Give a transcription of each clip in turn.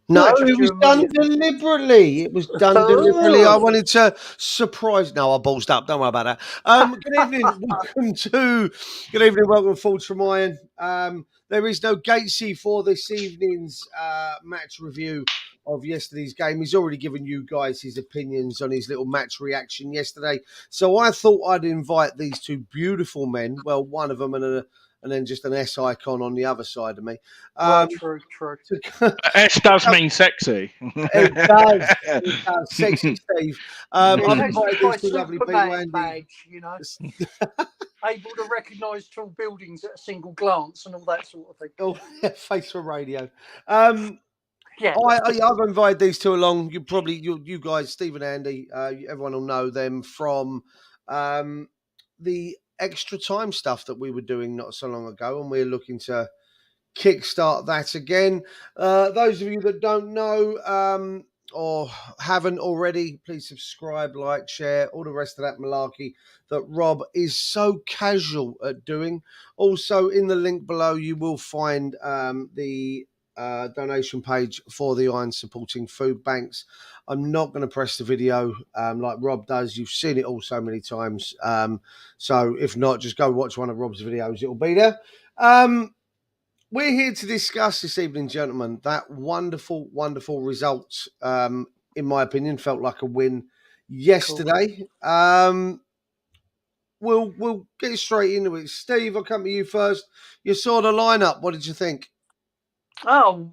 No, just it was you and done me. deliberately. It was done deliberately. I Oh, wanted to surprise. No, I ballsed up. Don't worry about that. Good evening. Good evening. Welcome, Thoughts from Iron. There is no Gatesy for this evening's match review of yesterday's game. He's already given you guys his opinions on his little match reaction yesterday. So I thought I'd invite these two beautiful men. Well, one of them and then just an S icon on the other side of me. well, Um, true. to, S does mean sexy. It does. It does. Sexy Steve. I've Attested invited by these two lovely people, Superman Andy. badge, able to recognise tall buildings at a single glance and all that sort of thing. Oh, face for radio. Yeah, I've invited these two along. You guys, Steve and Andy, everyone will know them from the extra time stuff that we were doing not so long ago, and we're looking to kickstart that again. Those of you that don't know or haven't already, please subscribe, like, share, all the rest of that malarkey that Rob is so casual at doing. Also, in the link below, you will find the donation page for the Iron supporting food banks. I'm not going to press the video like Rob does. You've seen it all so many times. So if not, just go watch one of Rob's videos. It'll be there. We're here to discuss this evening, gentlemen, that wonderful, wonderful result. In my opinion, felt like a win yesterday. Cool. We'll get straight into it. Steve, I'll come to you first. You saw the lineup. What did you think? Oh,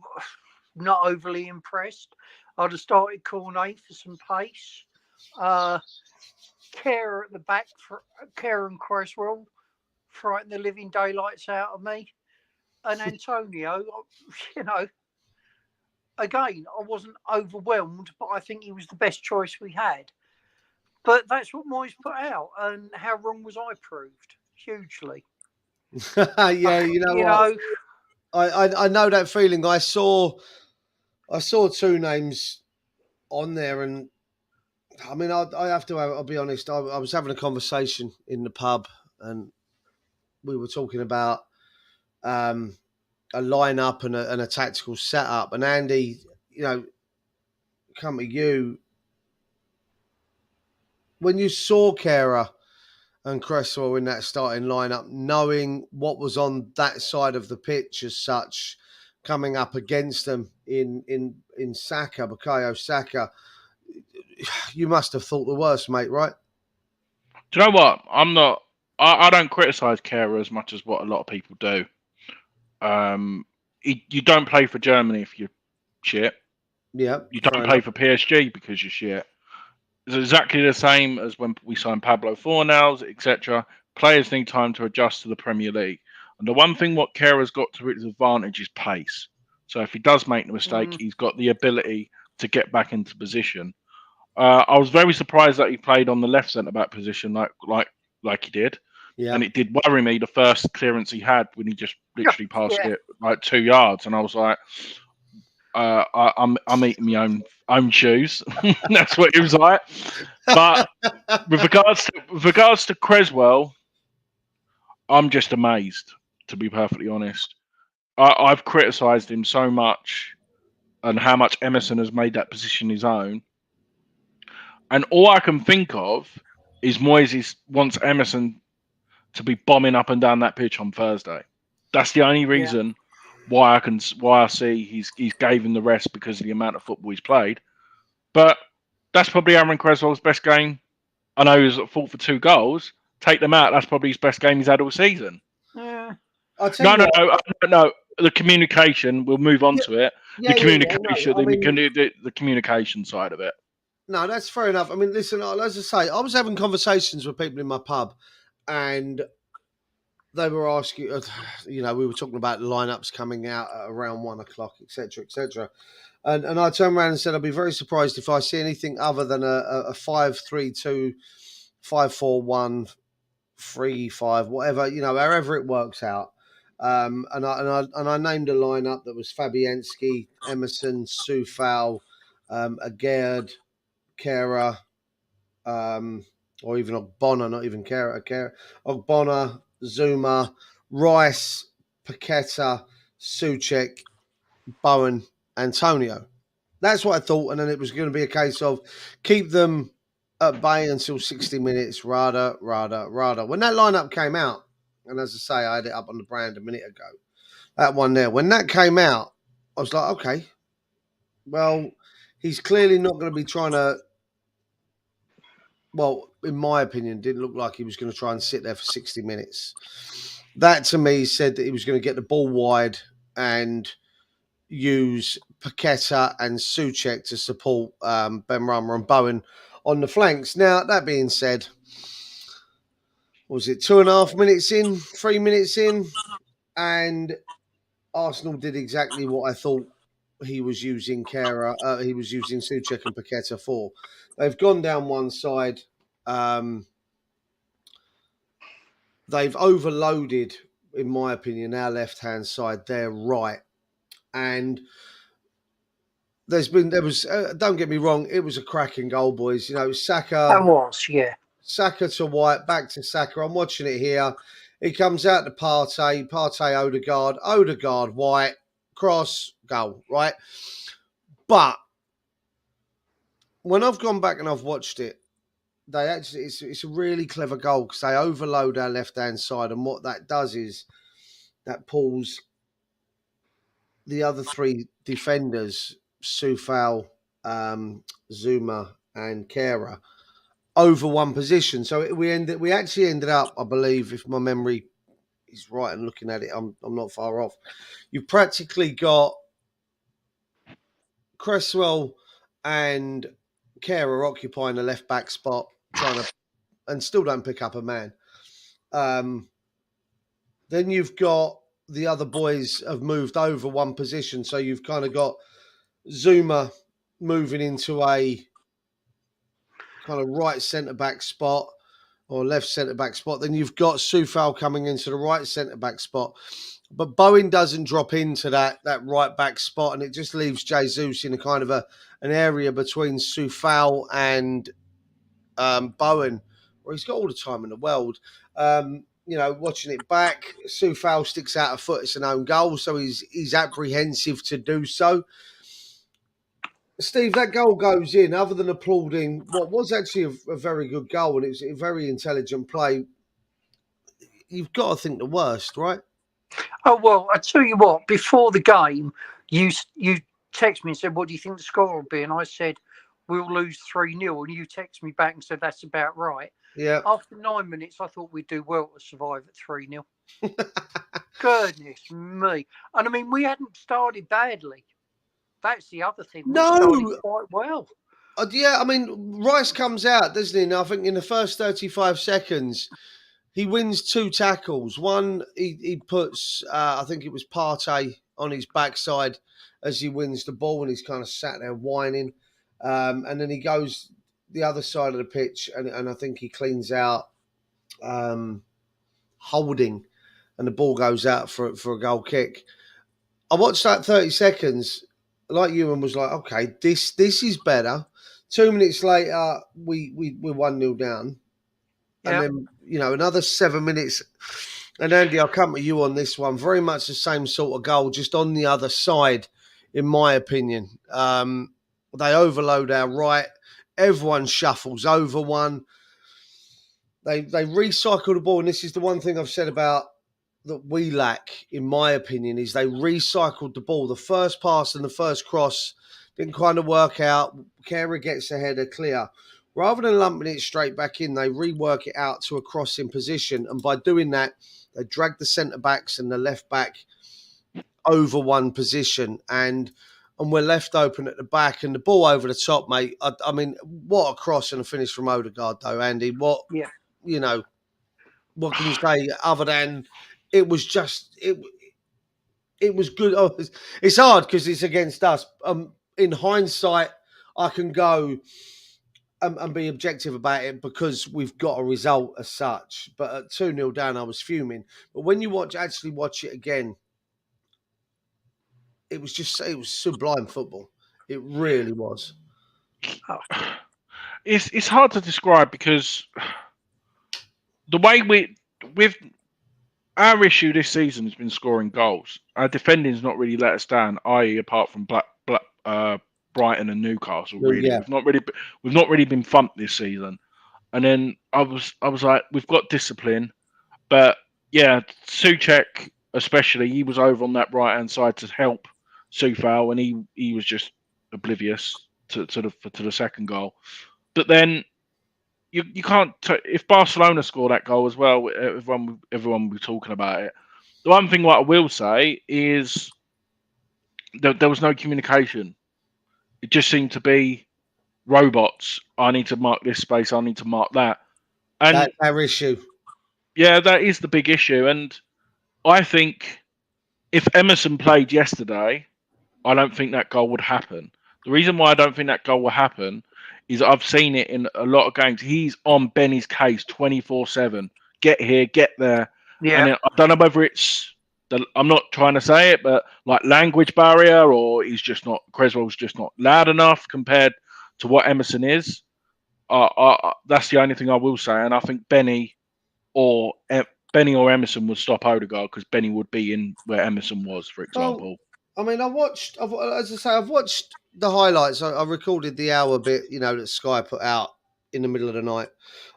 not overly impressed. I'd have started Cornet for some pace. Kerr at the back for Kerr and Cresswell frightened the living daylights out of me. And Antonio, again, I wasn't overwhelmed, but I think he was the best choice we had. But that's what Moyes put out, and how wrong was I proved? Hugely. Yeah, you know what? I know that feeling. I saw two names on there, and I mean, I'll be honest. I was having a conversation in the pub, and we were talking about a lineup and a tactical setup. And Andy, come to you. When you saw Kehrer and Cresswell in that starting lineup, knowing what was on that side of the pitch as such, coming up against them in Saka, Bukayo Saka, you must have thought the worst, mate, right? Do you know what? I don't criticise Kehrer as much as what a lot of people do. You don't play for Germany if you're shit. Yeah. You don't play for PSG because you're shit. It's exactly the same as when we signed Pablo Fornals, etc. Players need time to adjust to the Premier League. And the one thing what Kehrer's got to his advantage is pace. So if he does make the mistake, he's got the ability to get back into position. I was very surprised that he played on the left centre back position like he did. Yeah. And it did worry me the first clearance he had when he just literally passed it like 2 yards, and I was like, I'm eating my own shoes. That's what it was like. But with regards to Cresswell, I'm just amazed, to be perfectly honest. I've criticised him so much and how much Emerson has made that position his own. And all I can think of is Moyes wants Emerson to be bombing up and down that pitch on Thursday. That's the only reason why I see he's gave him the rest, because of the amount of football he's played. But that's probably Aaron Cresswell's best game. I know he was at fault for 2 goals. Take them out, that's probably his best game he's had all season. Yeah. No. The communication. We'll move on to it. The communication, the communication side of it. No, that's fair enough. I mean, listen, as I say, I was having conversations with people in my pub, and they were asking, we were talking about lineups coming out at around 1 o'clock, etc., etc. And I turned around and said, I'd be very surprised if I see anything other than a 5-3-2, 5-4-1, 3-5, whatever, however it works out. And I named a lineup that was Fabianski, Emerson, Soufal, Aguerd, Kehrer, or even Ogbonna, not even Kehrer, Ogbonna, Zuma, Rice, Paqueta, Souček, Bowen, Antonio. That's what I thought, and then it was going to be a case of keep them at bay until 60 minutes. Rada. When that lineup came out, and as I say, I had it up on the brand a minute ago. That one there, when that came out, I was like, okay, well, he's clearly not going to be trying to. Well, in my opinion, didn't look like he was going to try and sit there for 60 minutes. That to me said that he was going to get the ball wide and use Paqueta and Souček to support Benrahma and Bowen on the flanks. Now, that being said, was it 2.5 minutes in, 3 minutes in, and Arsenal did exactly what I thought he was using he was using Souček and Paqueta for. They've gone down one side. They've overloaded, in my opinion, our left-hand side, their right. And there was, don't get me wrong, it was a cracking goal, boys. You know, Saka. That was, yeah. Saka to White, back to Saka. I'm watching it here. He comes out to Partey, Odegaard, White, cross, goal, right? But when I've gone back and I've watched it, they actually it's a really clever goal because they overload our left-hand side, and what that does is that pulls the other three defenders, Soufal, Zuma, and Kehrer, over one position. So we actually ended up, I believe, if my memory is right and looking at it, I'm not far off. You've practically got Cresswell and Kehrer occupying the left back spot, and still don't pick up a man. Then you've got the other boys have moved over one position, so you've kind of got Zuma moving into a kind of right centre back spot or left centre back spot. Then you've got Soufal coming into the right centre back spot, but Bowen doesn't drop into that right back spot, and it just leaves Jesus in a kind of an area between Soufal and Bowen, where he's got all the time in the world. You know, watching it back, Soufal sticks out a foot. It's an own goal, so he's apprehensive to do so. Steve, that goal goes in. Other than applauding what was actually a very good goal, and it was a very intelligent play, you've got to think the worst, right? Oh, well, I tell you what, before the game, you texted me and said, what do you think the score will be? And I said, we'll lose 3-0. And you texted me back and said, that's about right. Yeah. After 9 minutes, I thought we'd do well to survive at 3-0. Goodness me. And I mean, we hadn't started badly. That's the other thing. We started quite well. Yeah, I mean, Rice comes out, doesn't he? And I think in the first 35 seconds, he wins 2 tackles. One, he puts, I think it was Partey on his backside as he wins the ball, and he's kind of sat there whining. And then he goes the other side of the pitch, and I think he cleans out Holding, and the ball goes out for a goal kick. I watched that 30 seconds, like you, and was like, okay, this is better. 2 minutes later, we're 1-0 down. And then, you know, another 7 minutes. And Andy, I'll come to you on this one. Very much the same sort of goal, just on the other side, in my opinion. They overload our right. Everyone shuffles over one. They recycle the ball. And this is the one thing I've said about that we lack, in my opinion, is they recycled the ball. The first pass and the first cross didn't kind of work out. Kehrer gets ahead of clear. Rather than lumping it straight back in, they rework it out to a crossing position. And by doing that, they drag the centre-backs and the left-back over one position. And we're left open at the back. And the ball over the top, mate. I mean, what a cross and a finish from Odegaard, though, Andy. You know, what can you say other than it was just... It was good. Oh, it's hard because it's against us. In hindsight, I can go... and be objective about it because we've got a result as such. But at 2-0 down, I was fuming. But when you actually watch it again, it was sublime football. It really was. It's hard to describe because the way with our issue this season has been scoring goals. Our defending's not really let us down, i.e., apart from Brighton and Newcastle. Well, Really, yeah. we've not really been thumped this season. And then I was like, we've got discipline, but yeah, Souček especially, he was over on that right hand side to help Soufal, and he was just oblivious to the second goal. But then you can't if Barcelona score that goal as well, everyone will be talking about it. The one thing what I will say is there was no communication. It just seemed to be robots. I need to mark this space. I need to mark that. And That's our issue. yeah, that is the big issue. And I think if Emerson played yesterday, I don't think that goal would happen. The reason why I don't think that goal will happen is I've seen it in a lot of games. He's on Benny's case 24/7. Get here, get there. Yeah. And I don't know whether it's I'm not trying to say it, but like language barrier, or Creswell's just not loud enough compared to what Emerson is. That's the only thing I will say. And I think Benny or Emerson would stop Odegaard because Benny would be in where Emerson was, for example. I mean, I've watched the highlights. I recorded the hour bit, that Sky put out in the middle of the night.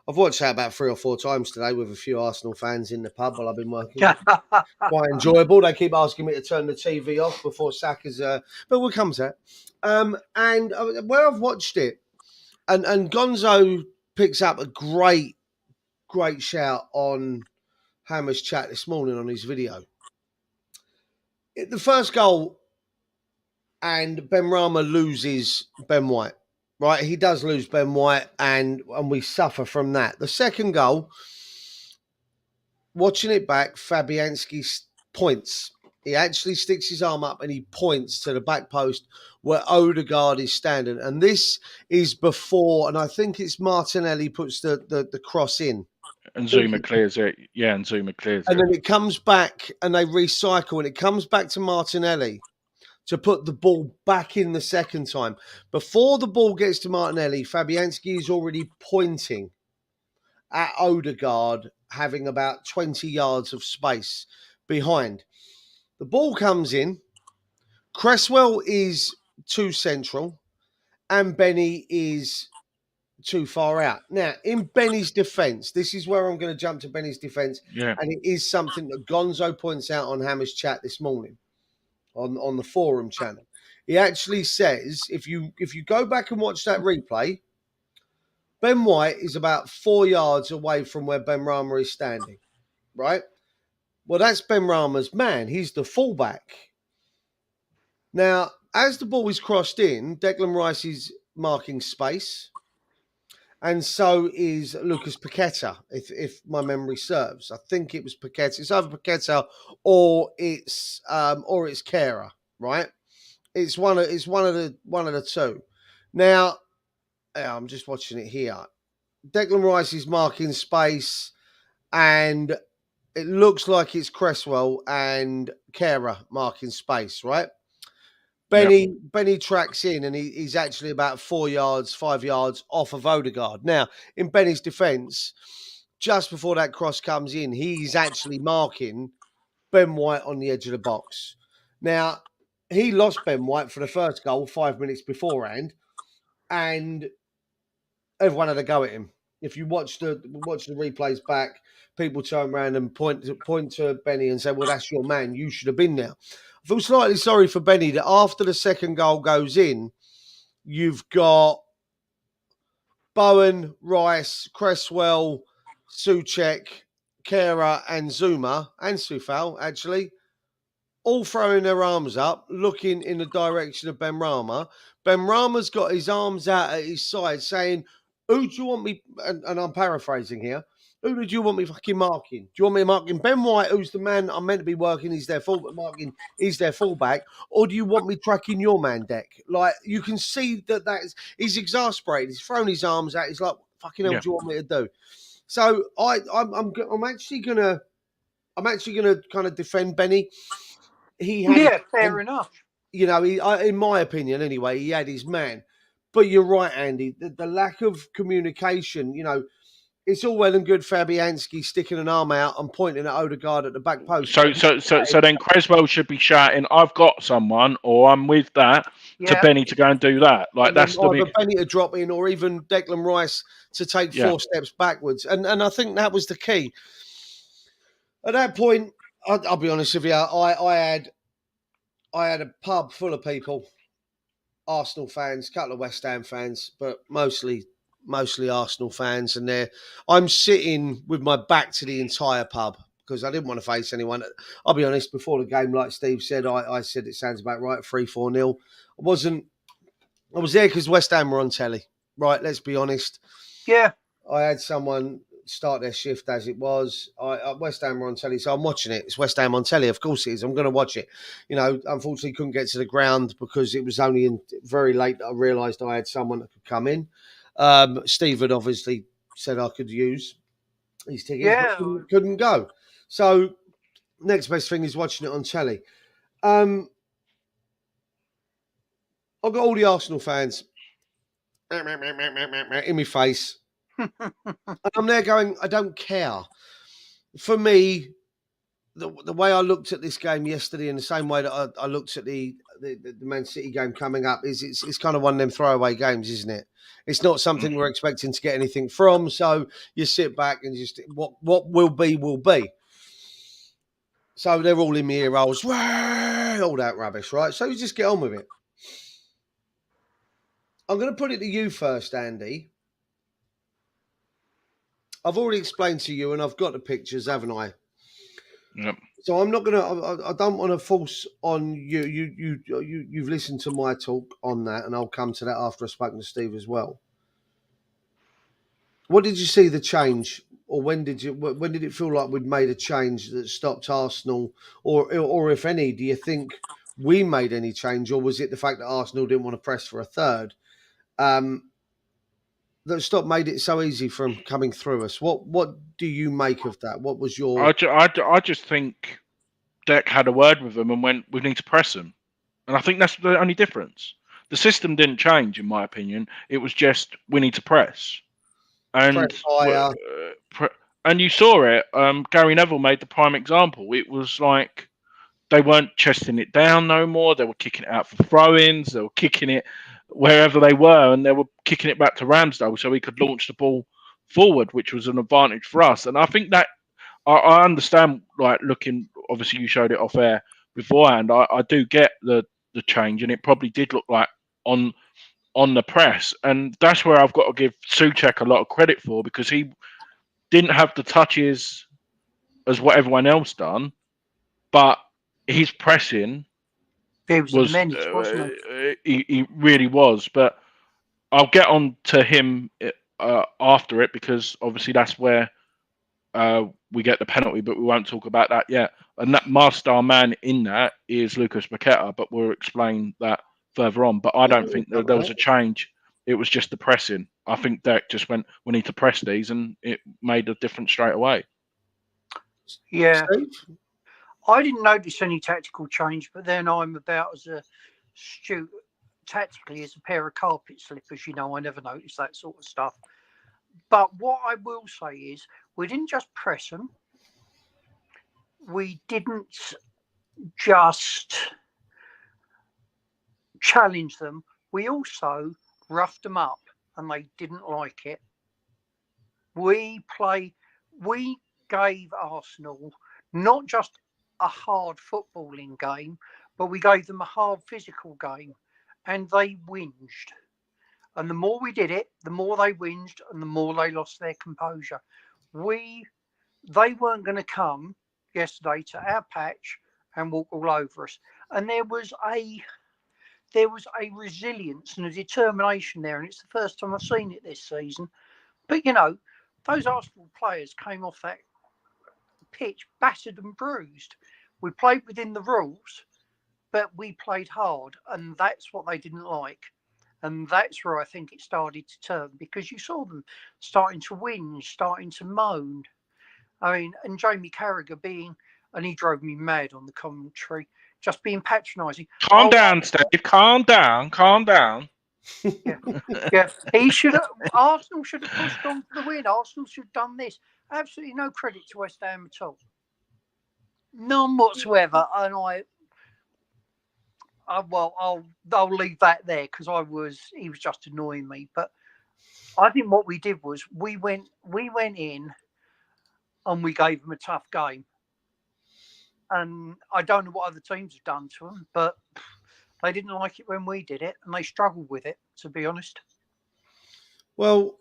I've watched that about 3 or 4 times today with a few Arsenal fans in the pub while I've been working. Quite enjoyable. They keep asking me to turn the TV off before Saka's. But we'll come to that. And where I've watched it, and Gonzo picks up a great shout on Hammer's chat this morning on his video. The first goal, and Benrahma loses Ben White. Right, he does lose Ben White, and we suffer from that. The second goal, watching it back, Fabianski points. He actually sticks his arm up and he points to the back post where Odegaard is standing. And this is before, and I think it's Martinelli puts the cross in. And Zuma clears it. Yeah, and Zuma clears it. And then it comes back and they recycle, and it comes back to Martinelli to put the ball back in the second time. Before the ball gets to Martinelli, Fabianski is already pointing at Odegaard, having about 20 yards of space behind. The ball comes in. Cresswell is too central, and Benny is too far out. Now, in Benny's defence, this is where I'm going to jump to Benny's defence, and it is something that Gonzo points out on Hammer's chat this morning. On the forum channel, he actually says if you go back and watch that replay, Ben White is about 4 yards away from where Benrahma is standing, right? Well, that's Benrahma's man. He's the fullback. Now, as the ball is crossed in, Declan Rice is marking space, and so is Lucas Paqueta, if my memory serves. I think it was Paqueta. It's either Paqueta or it's Kehrer, right? It's one of the two. Now, I'm just watching it here. Declan Rice is marking space, and it looks like it's Cresswell and Kehrer marking space, right? Benny tracks in, and he's actually about 5 yards off of Odegaard. Now, in Benny's defence, just before that cross comes in, he's actually marking Ben White on the edge of the box. Now, he lost Ben White for the first goal 5 minutes beforehand, and everyone had a go at him. If you watch the replays back, people turn around and point to Benny and say, well, that's your man. You should have been there. I feel slightly sorry for Benny that after the second goal goes in, you've got Bowen, Rice, Cresswell, Souček, Kehrer, and Zuma, and Soufal, actually, all throwing their arms up, looking in the direction of Benrahma. Benrahma's got his arms out at his side saying, who do you want me, and I'm paraphrasing here, who do you want me fucking marking? Do you want me marking Ben White, who's the man I'm meant to be working, he's their fullback, or do you want me tracking your man, Deck? Like, you can see he's exasperated, he's thrown his arms out, he's like, fucking hell, do you want me to do? So I'm actually gonna kind of defend Benny. Fair enough. In my opinion, anyway, he had his man. But you're right, Andy. The lack of communication. it's all well and good Fabianski sticking an arm out and pointing at Odegaard at the back post. So then Creswell should be shouting, "I've got someone," or "I'm with that," to Benny to go and do that. Like and that's the either big... Benny to drop in, or even Declan Rice to take 4 steps backwards. And I think that was the key. At that point, I'll be honest with you, I had a pub full of people, Arsenal fans, a couple of West Ham fans, but mostly Arsenal fans. And I'm sitting with my back to the entire pub because I didn't want to face anyone. I'll be honest, before the game, like Steve said, I said it sounds about right, 3-4-0. I was there because West Ham were on telly. Right, let's be honest. Yeah. I had someone start their shift as it was. West Ham were on telly, so I'm watching it. It's West Ham on telly. Of course it is. I'm going to watch it. You know, unfortunately couldn't get to the ground because it was only very late that I realised I had someone that could come in. Steve had obviously said I could use his tickets, but couldn't go. So next best thing is watching it on telly. I've got all the Arsenal fans in my face. And I'm there going, I don't care. For me, the way I looked at this game yesterday, in the same way that I looked at the Man City game coming up, is it's kind of one of them throwaway games, isn't it? It's not something we're expecting to get anything from. So you sit back and just what will be will be. So they're all in my ear rolls, all that rubbish, right? So you just get on with it. I'm going to put it to you first, Andy. I've already explained to you, and I've got the pictures, haven't I? Yep. So I'm not gonna. I don't want to force on you. You've listened to my talk on that, and I'll come to that after I've spoken to Steve as well. What did you see the change, or when did it feel like we'd made a change that stopped Arsenal, or if any, do you think we made any change, or was it the fact that Arsenal didn't want to press for a third? That made it so easy from coming through us. What do you make of that? What was your... I just think Deck had a word with them and went, we need to press them. And I think that's the only difference. The system didn't change, in my opinion. It was just, we need to press. And and you saw it. Gary Neville made the prime example. It was like they weren't chesting it down no more. They were kicking it out for throw-ins. They were kicking it wherever they were, and they were kicking it back to Ramsdale so he could launch the ball forward, which was an advantage for us. And I think that I understand, like, looking, obviously you showed it off air beforehand. I do get the change, and it probably did look like on the press. And that's where I've got to give Souček a lot of credit for, because he didn't have the touches as what everyone else done, but his pressing... He was immense, wasn't he? He really was. But I'll get on to him after it, because obviously that's where we get the penalty, but we won't talk about that yet. And that master man in that is Lucas Paqueta, but we'll explain that further on. But I don't think that there was a change. It was just the pressing. I think Deck just went, we need to press these, and it made a difference straight away. Yeah. I didn't notice any tactical change, but then I'm about as astute tactically as a pair of carpet slippers. You know, I never notice that sort of stuff. But what I will say is, we didn't just press them. We didn't just challenge them. We also roughed them up, and they didn't like it. We gave Arsenal not just a hard footballing game, but we gave them a hard physical game, and they whinged. And the more we did it, the more they whinged, and the more they lost their composure. They weren't going to come yesterday to our patch and walk all over us. And there was a resilience and a determination there, and it's the first time I've seen it this season. But, you know, those Arsenal players came off that pitch battered and bruised. We played within the rules, but we played hard, and that's what they didn't like. And that's where I think it started to turn, because you saw them starting to whinge, starting to moan. I mean, and Jamie Carragher and he drove me mad on the commentary, just being patronising. Calm down, Steve. Calm down. Yeah, he should have. Arsenal should have pushed on for the win. Arsenal should have done this. Absolutely no credit to West Ham at all. None whatsoever. And well, I'll leave that there because he was just annoying me. But I think what we did was we went in and we gave them a tough game. And I don't know what other teams have done to them, but they didn't like it when we did it, and they struggled with it, to be honest. Well,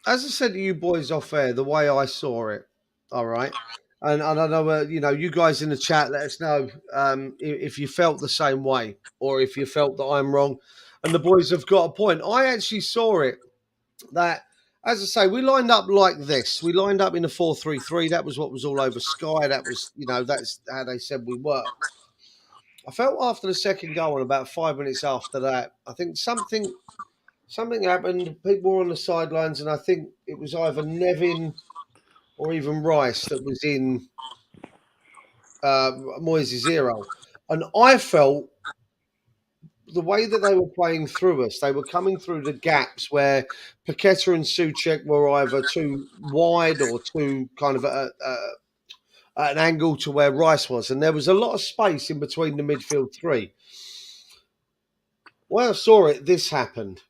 as I said to you boys off air, the way I saw it, all right, and I know you guys in the chat, let us know if you felt the same way or if you felt that I'm wrong. And the boys have got a point. I actually saw it that, as I say, we lined up like this. We lined up in a 4-3-3. That was what was all over Sky. That was, that's how they said we worked. I felt after the second goal and about 5 minutes after that, I think something happened. People were on the sidelines, and I think it was either Nevin or even Rice that was in Moyes' zero. And I felt the way that they were playing through us, they were coming through the gaps where Paqueta and Souček were either too wide or too kind of at an angle to where Rice was. And there was a lot of space in between the midfield three. When I saw it, this happened.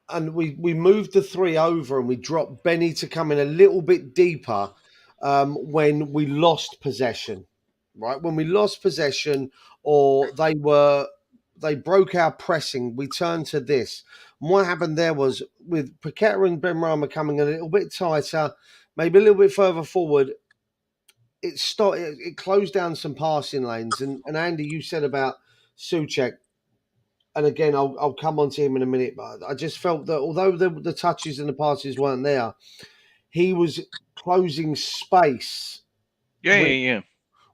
And we moved the three over and we dropped Benny to come in a little bit deeper when we lost possession, right? When we lost possession or they broke our pressing, we turned to this. And what happened there was with Paqueta and Benrahma coming a little bit tighter, maybe a little bit further forward, it closed down some passing lanes. And Andy, you said about Souček, and again, I'll come on to him in a minute, but I just felt that although the touches and the passes weren't there, he was closing space. Yeah.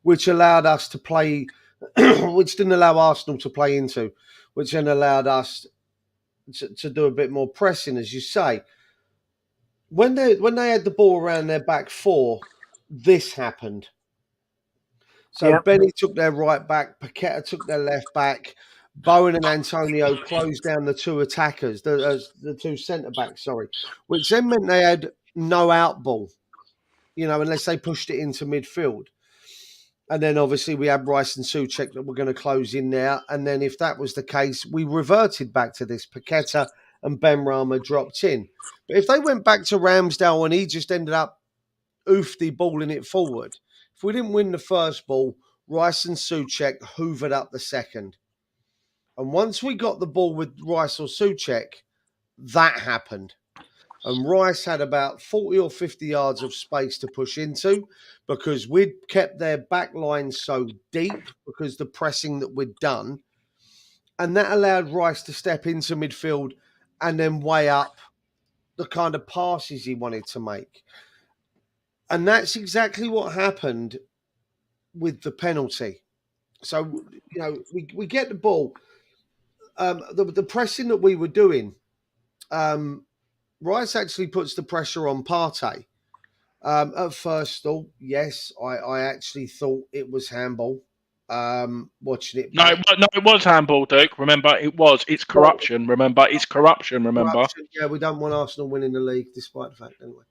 Which allowed us to play, which didn't allow Arsenal to play into, which then allowed us to do a bit more pressing, as you say. When they had the ball around their back four, this happened. So Benny took their right back, Paqueta took their left back. Bowen and Antonio closed down the two attackers, the two centre backs, which then meant they had no out ball, unless they pushed it into midfield. And then obviously we had Rice and Souček that were going to close in there. And then if that was the case, we reverted back to this. Paqueta and Benrahma dropped in. But if they went back to Ramsdale and he just ended up oofty balling it forward, if we didn't win the first ball, Rice and Souček hoovered up the second. And once we got the ball with Rice or Souček, that happened. And Rice had about 40 or 50 yards of space to push into because we'd kept their back line so deep because the pressing that we'd done. And that allowed Rice to step into midfield and then weigh up the kind of passes he wanted to make. And that's exactly what happened with the penalty. So, we get the ball. The pressing that we were doing, Rice actually puts the pressure on Partey. At first thought, yes, I actually thought it was handball. Watching it back. No, it was handball, Duke. Remember, it's corruption. Remember, it's corruption. Corruption. Yeah, we don't want Arsenal winning the league, despite the fact, anyway.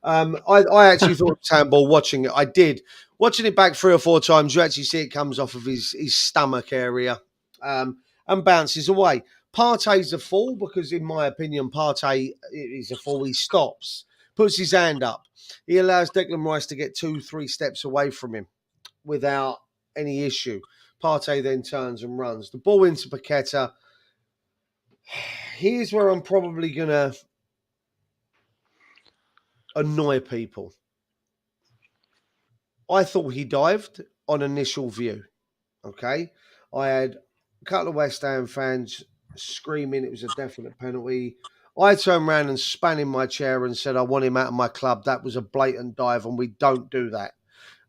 I actually thought it was handball watching it. I did. Watching it back 3 or 4 times, you actually see it comes off of his stomach area and bounces away. Partey's a fool because, in my opinion, Partey is a fool. He stops, puts his hand up. He allows Declan Rice to get 2-3 steps away from him without any issue. Partey then turns and runs. The ball into Paqueta. Here's where I'm probably going to annoy people. I thought he dived on initial view. Okay? I had a couple of West Ham fans screaming it was a definite penalty. I turned around and span in my chair and said, I want him out of my club. That was a blatant dive, and we don't do that.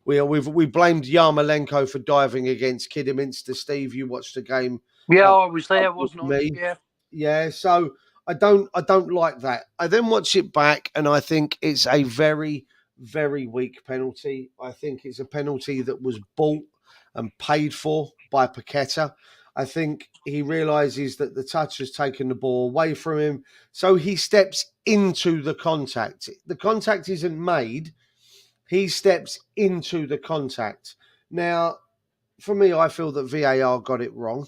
We blamed Yarmolenko for diving against Kidderminster. Steve, you watched the game. Yeah, I was there, wasn't I? Yeah. So I don't like that. I then watch it back, and I think it's a very, very weak penalty. I think it's a penalty that was bought and paid for by Paqueta. I think he realises that the touch has taken the ball away from him. So he steps into the contact. The contact isn't made. He steps into the contact. Now, for me, I feel that VAR got it wrong.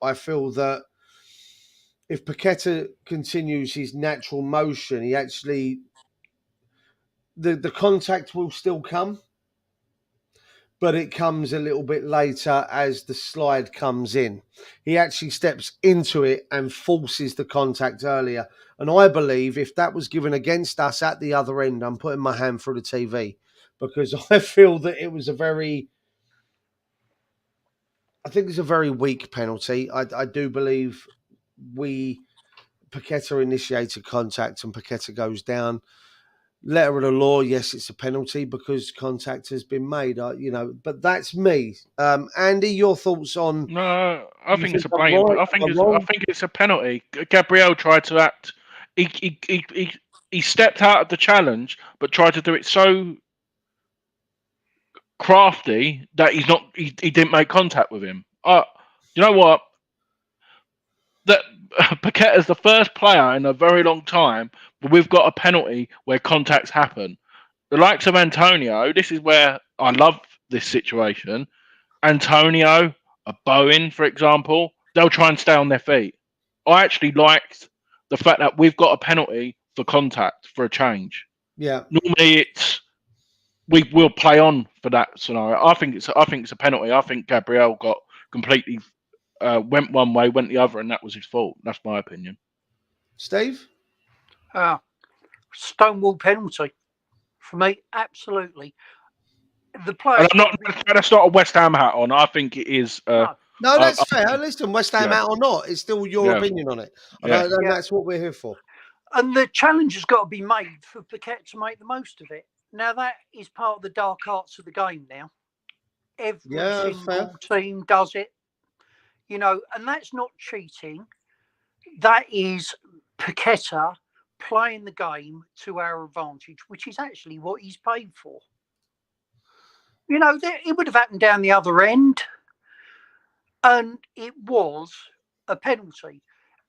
I feel that if Paqueta continues his natural motion, he actually the contact will still come, but it comes a little bit later as the slide comes in. He actually steps into it and forces the contact earlier. And I believe if that was given against us at the other end, I'm putting my hand through the TV, because I feel that it was a very weak penalty. I do believe Paqueta initiated contact and Paqueta goes down. Letter of the law, yes, it's a penalty because contact has been made. But that's me. Andy, your thoughts on? No, I think it's a I'm blatant. right, I think I'm wrong? it's a penalty. Gabriel tried to act. He stepped out of the challenge, but tried to do it so crafty that he didn't make contact with him. You know what? That Paqueta is the first player in a very long time where we've got a penalty where contacts happen. The likes of Antonio, this is where I love this situation. Antonio, a Bowen, for example, they'll try and stay on their feet. I actually liked the fact that we've got a penalty for contact for a change. Yeah. Normally, we will play on for that scenario. I think it's a penalty. I think Gabriel got completely went one way, went the other, and that was his fault. That's my opinion. Steve? Stonewall penalty for me, absolutely. The player. And that's not a West Ham hat on. I think it is. No, that's fair. Listen, West Ham out or not, it's still your opinion on it. And that's what we're here for. And the challenge has got to be made for Paqueta to make the most of it. Now, that is part of the dark arts of the game now. Every single team does it. And that's not cheating. That is Paqueta playing the game to our advantage, which is actually what he's paid for. It would have happened down the other end, and it was a penalty.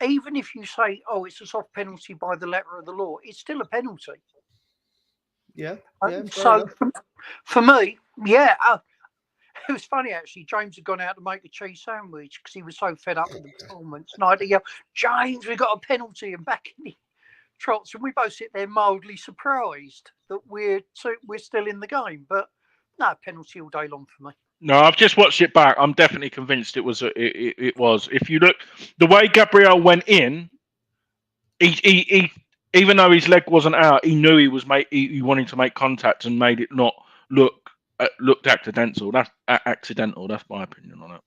Even if you say, it's a soft penalty by the letter of the law, it's still a penalty. Yeah. So for me, it was funny actually. James had gone out to make a cheese sandwich because he was so fed up with the performance. And I had to yell, "James, we got a penalty!" And back in the trots, and we both sit there mildly surprised that we're still in the game. But no, penalty all day long for me. No, I've just watched it back. I'm definitely convinced it was. It was. If you look, the way Gabriel went in, he even though his leg wasn't out, he knew he wanted to make contact and made it not looked accidental. That's accidental. That's my opinion on it.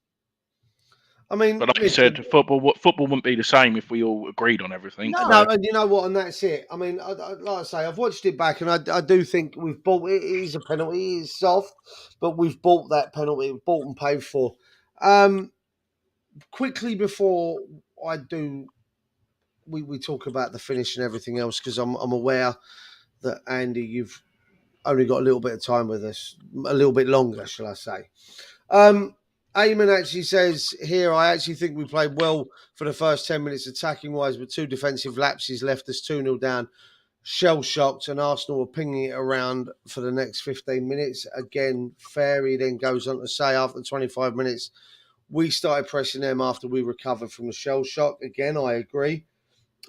I mean, but like you said, football wouldn't be the same if we all agreed on everything. No, and you know what, and that's it. I mean, like I say, I've watched it back, and I do think we've bought it. It is a penalty. It is soft, but we've bought that penalty. We've bought and paid for. Quickly before I do, we talk about the finish and everything else, because I'm aware that Andy, you've only got a little bit of time with us, a little bit longer, shall I say? Eamon actually says here, I actually think we played well for the first 10 minutes attacking wise, but 2 defensive lapses left us 2-0 down, shell-shocked, and Arsenal were pinging it around for the next 15 minutes. Again, Fairy then goes on to say after 25 minutes, we started pressing them after we recovered from the shell shock. Again, I agree.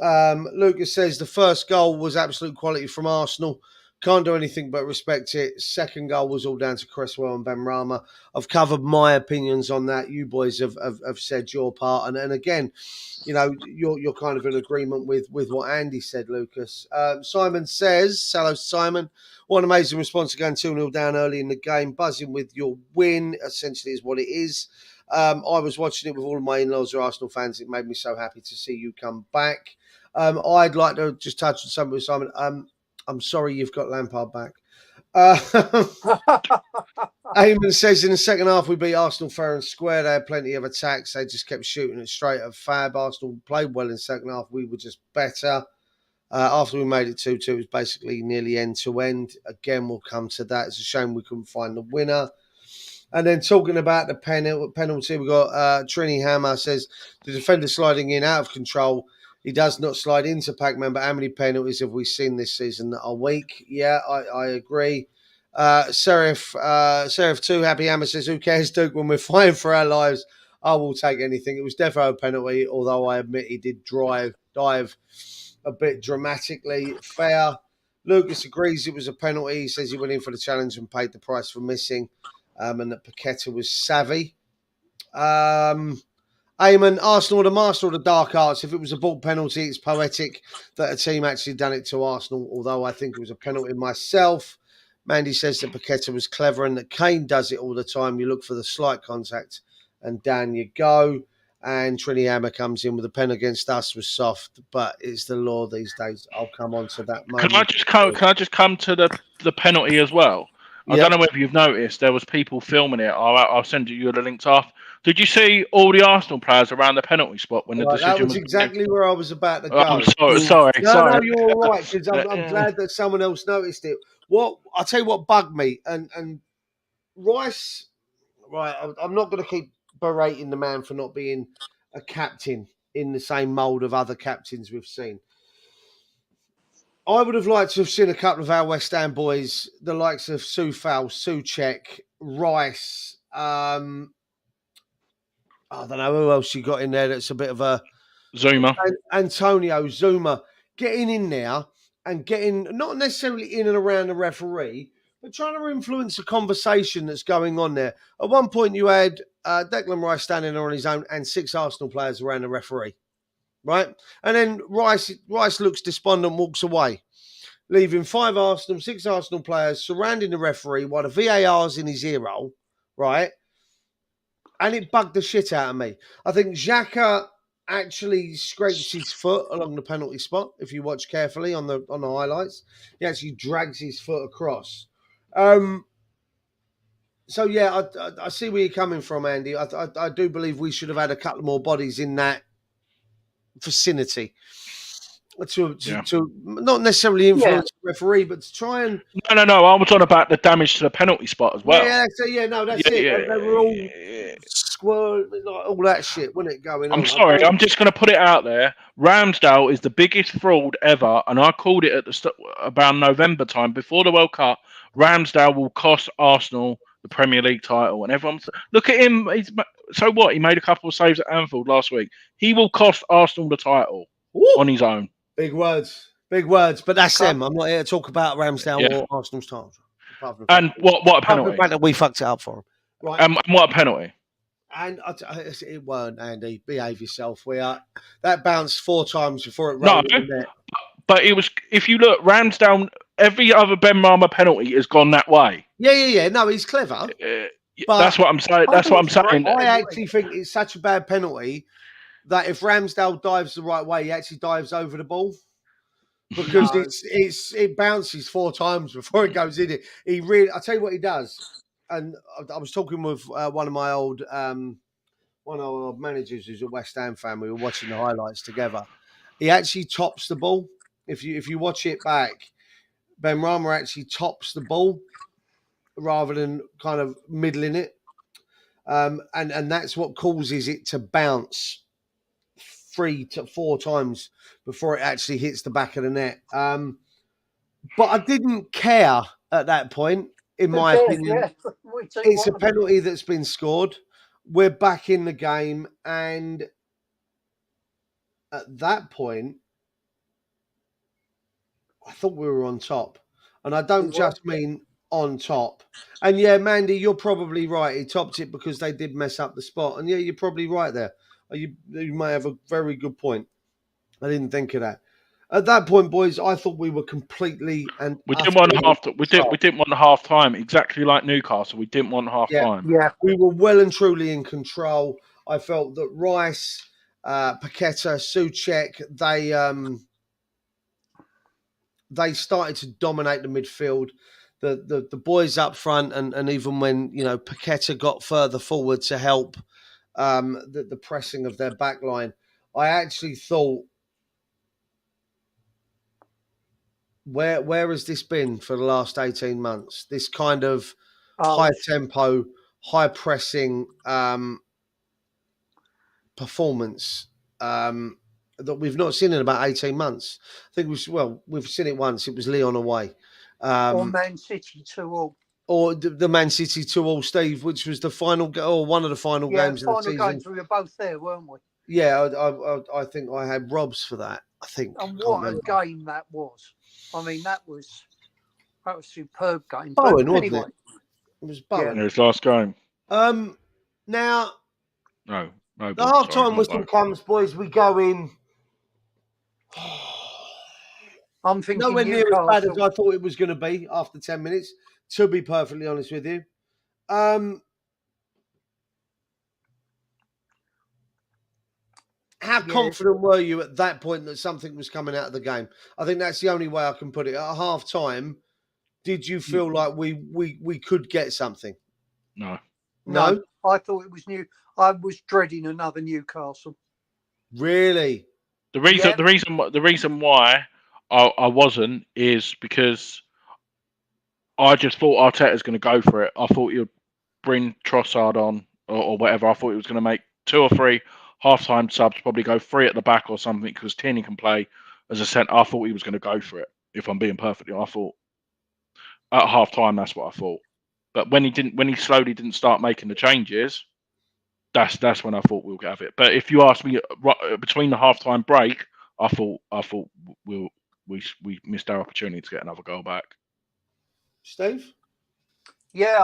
Lucas says the first goal was absolute quality from Arsenal. Can't do anything but respect it. Second goal was all down to Cresswell and Benrahma. I've covered my opinions on that. You boys have said your part. And again, you're kind of in agreement with what Andy said, Lucas. Simon says, hello, Simon. What an amazing response to going 2-0 down early in the game. Buzzing with your win, essentially, is what it is. I was watching it with all of my in-laws who are Arsenal fans. It made me so happy to see you come back. I'd like to just touch on something with Simon. I'm sorry you've got Lampard back. Eamon says in the second half we beat Arsenal fair and square. They had plenty of attacks. They just kept shooting it straight at Fab. Arsenal played well in the second half. We were just better. After we made it 2-2, it was basically nearly end-to-end. Again, we'll come to that. It's a shame we couldn't find the winner. And then talking about the penalty, we got Trini Hammer says the defender sliding in out of control. He does not slide into Pac-Man, but how many penalties have we seen this season that are weak? Yeah, I agree. Seraph 2, Happy Hammer says, who cares, Duke, when we're fighting for our lives? I will take anything. It was defo a penalty, although I admit he did dive a bit dramatically. Fair. Lucas agrees it was a penalty. He says he went in for the challenge and paid the price for missing, and that Paqueta was savvy. Eamon, Arsenal, the master of the dark arts. If it was a ball penalty, it's poetic that a team actually done it to Arsenal, although I think it was a penalty myself. Mandy says that Paqueta was clever and that Kane does it all the time. You look for the slight contact and down you go. And Trini Hammer comes in with a pen against us was soft, but it's the law these days. I'll come on to that moment. Can I just come to the penalty as well? I don't know whether you've noticed there was people filming it. I'll send you the links off. Did you see all the Arsenal players around the penalty spot when the decision that was exactly where I was about to go. I'm sorry. No, you're all right, because I'm glad that someone else noticed it. I'll tell you what bugged me, and Rice, right, I'm not going to keep berating the man for not being a captain in the same mould of other captains we've seen. I would have liked to have seen a couple of our West Ham boys, the likes of Soufal, Souček, Rice. I don't know who else you got in there that's a bit of a... Zuma. Antonio, Zuma, getting in there and getting, not necessarily in and around the referee, but trying to influence the conversation that's going on there. At one point, you had Declan Rice standing there on his own and 6 Arsenal players around the referee, right? And then Rice looks despondent, walks away, leaving 6 Arsenal players surrounding the referee while the VAR's in his ear hole, right? And it bugged the shit out of me. I think Xhaka actually scrapes his foot along the penalty spot. If you watch carefully on the highlights, he actually drags his foot across. So yeah, I see where you're coming from, Andy. I do believe we should have had a couple more bodies in that vicinity to not necessarily influence the referee, but to try and... No. I was on about the damage to the penalty spot as well. That's it. They were all squirrel, like all that shit, wasn't it, going on? I'm sorry, I'm just going to put it out there. Ramsdale is the biggest fraud ever, and I called it at about November time, before the World Cup. Ramsdale will cost Arsenal the Premier League title, and everyone's... Look at him. So what? He made a couple of saves at Anfield last week. He will cost Arsenal the title on his own. Big words, but that's them. I'm not here to talk about Ramsdale or Arsenal's title. And what a penalty! We fucked it up for him, right? And what a penalty! And it weren't, Andy. Behave yourself. That bounced 4 times before it rolled in there. But it was. If you look, Ramsdale, every other Benrahma penalty has gone that way. Yeah. No, he's clever. That's what I'm saying. I actually think it's such a bad penalty that if Ramsdale dives the right way, he actually dives over the ball, because it bounces 4 times before it goes in. I'll tell you what he does. And I was talking with one of my old managers who's a West Ham fan. We were watching the highlights together. He actually tops the ball. If you watch it back, Benrahma actually tops the ball rather than kind of middling it. And that's what causes it to bounce 3 to 4 times before it actually hits the back of the net. But I didn't care at that point, in my opinion. It's a penalty that's been scored. We're back in the game. And at that point, I thought we were on top. And I don't just mean on top. And yeah, Mandy, you're probably right. He topped it because they did mess up the spot. And yeah, you're probably right there. You may have a very good point. I didn't think of that. At that point, boys, I thought we were completely and we didn't want half time. Exactly like Newcastle, we didn't want half time. Yeah, we were well and truly in control. I felt that Rice, Paqueta, Souček, they started to dominate the midfield. The boys up front, and even when Paqueta got further forward to help the pressing of their back line, I actually thought, where has this been for the last 18 months? This kind of high tempo, high pressing performance that we've not seen in about 18 months. I think we've seen it once. It was Lyon away. Or Man City 2-2. Or the Man City 2-2, Steve, which was the final or one of the final games of the season. Final games, we were both there, weren't we? Yeah, I think I had Robs for that. I think. And what a game that was! I mean, that was a superb game. Bowen, but anyway, wasn't it? It was Bowen. His last game. Now, No, the half-time whistle comes, boys. We go in. I'm thinking nowhere near as bad as I thought it was going to be after 10 minutes, to be perfectly honest with you. How confident were you at that point that something was coming out of the game? I think that's the only way I can put it. At half-time, did you feel like we could get something? No. No? I thought it was new. I was dreading another Newcastle. Really? The reason why I wasn't is because I just thought Arteta's going to go for it. I thought he'd bring Trossard on or whatever. I thought he was going to make 2 or 3 half-time subs, probably go 3 at the back or something because Tierney can play as a centre. I thought he was going to go for it. If I'm being perfectly, I thought at half-time that's what I thought. But when he slowly didn't start making the changes, that's when I thought we'll have it. But if you ask me between the half-time break, I thought we missed our opportunity to get another goal back. Steve? Yeah,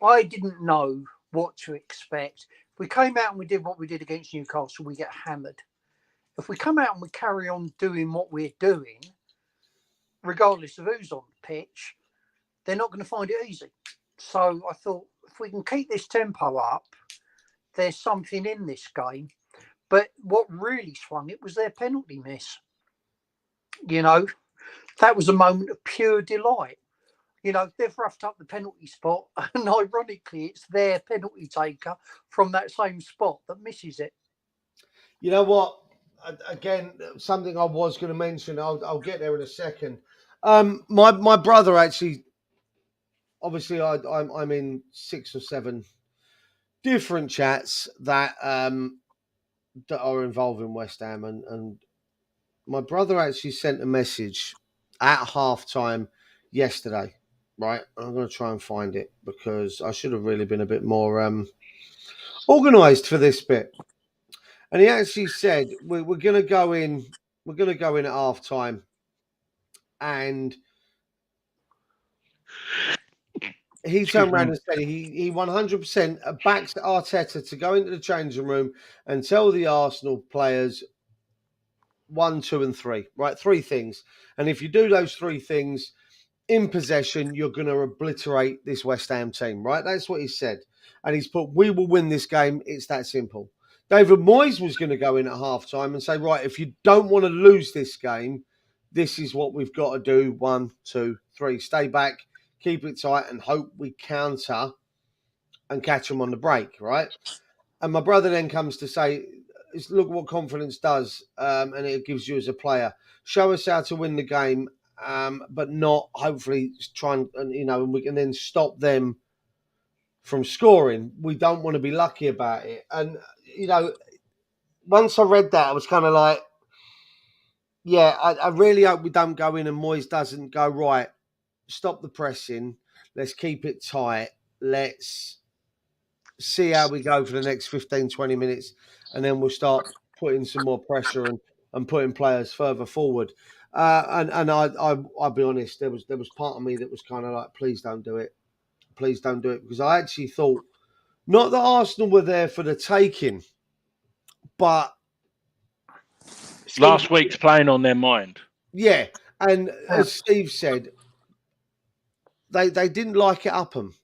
I didn't know what to expect. If we came out and we did what we did against Newcastle, we get hammered. If we come out and we carry on doing what we're doing, regardless of who's on the pitch, they're not going to find it easy. So I thought, if we can keep this tempo up, there's something in this game. But what really swung it was their penalty miss. You know, that was a moment of pure delight. You know, they've roughed up the penalty spot, and ironically, it's their penalty taker from that same spot that misses it. You know what? Again, something I was going to mention. I'll get there in a second. My brother actually, obviously, I'm in 6 or 7 different chats that that are involved in West Ham, and my brother actually sent a message at halftime yesterday. Right, I'm going to try and find it because I should have really been a bit more organised for this bit. And he actually said we're going to go in. We're going to go in at halftime, and he turned around and said he 100% backs Arteta to go into the changing room and tell the Arsenal players 1, 2, and 3. Right, 3 things. And if you do those 3 things in possession, you're going to obliterate this West Ham team, right? That's what he said. And he's put, we will win this game. It's that simple. David Moyes was going to go in at halftime and say, right, if you don't want to lose this game, this is what we've got to do. 1, 2, 3. Stay back, keep it tight, and hope we counter and catch them on the break, right? And my brother then comes to say, look what confidence does, and it gives you as a player. Show us how to win the game, but not hopefully try and and we can then stop them from scoring. We don't want to be lucky about it. And, once I read that, I was kind of like, yeah, I really hope we don't go in and Moyes doesn't go, right, stop the pressing. Let's keep it tight. Let's see how we go for the next 15, 20 minutes. And then we'll start putting some more pressure and putting players further forward. And I'll be honest, there was part of me that was kind of like, please don't do it. Please don't do it. Because I actually thought, not that Arsenal were there for the taking, but last week's playing on their mind. Yeah. And as Steve said, they didn't like it up them.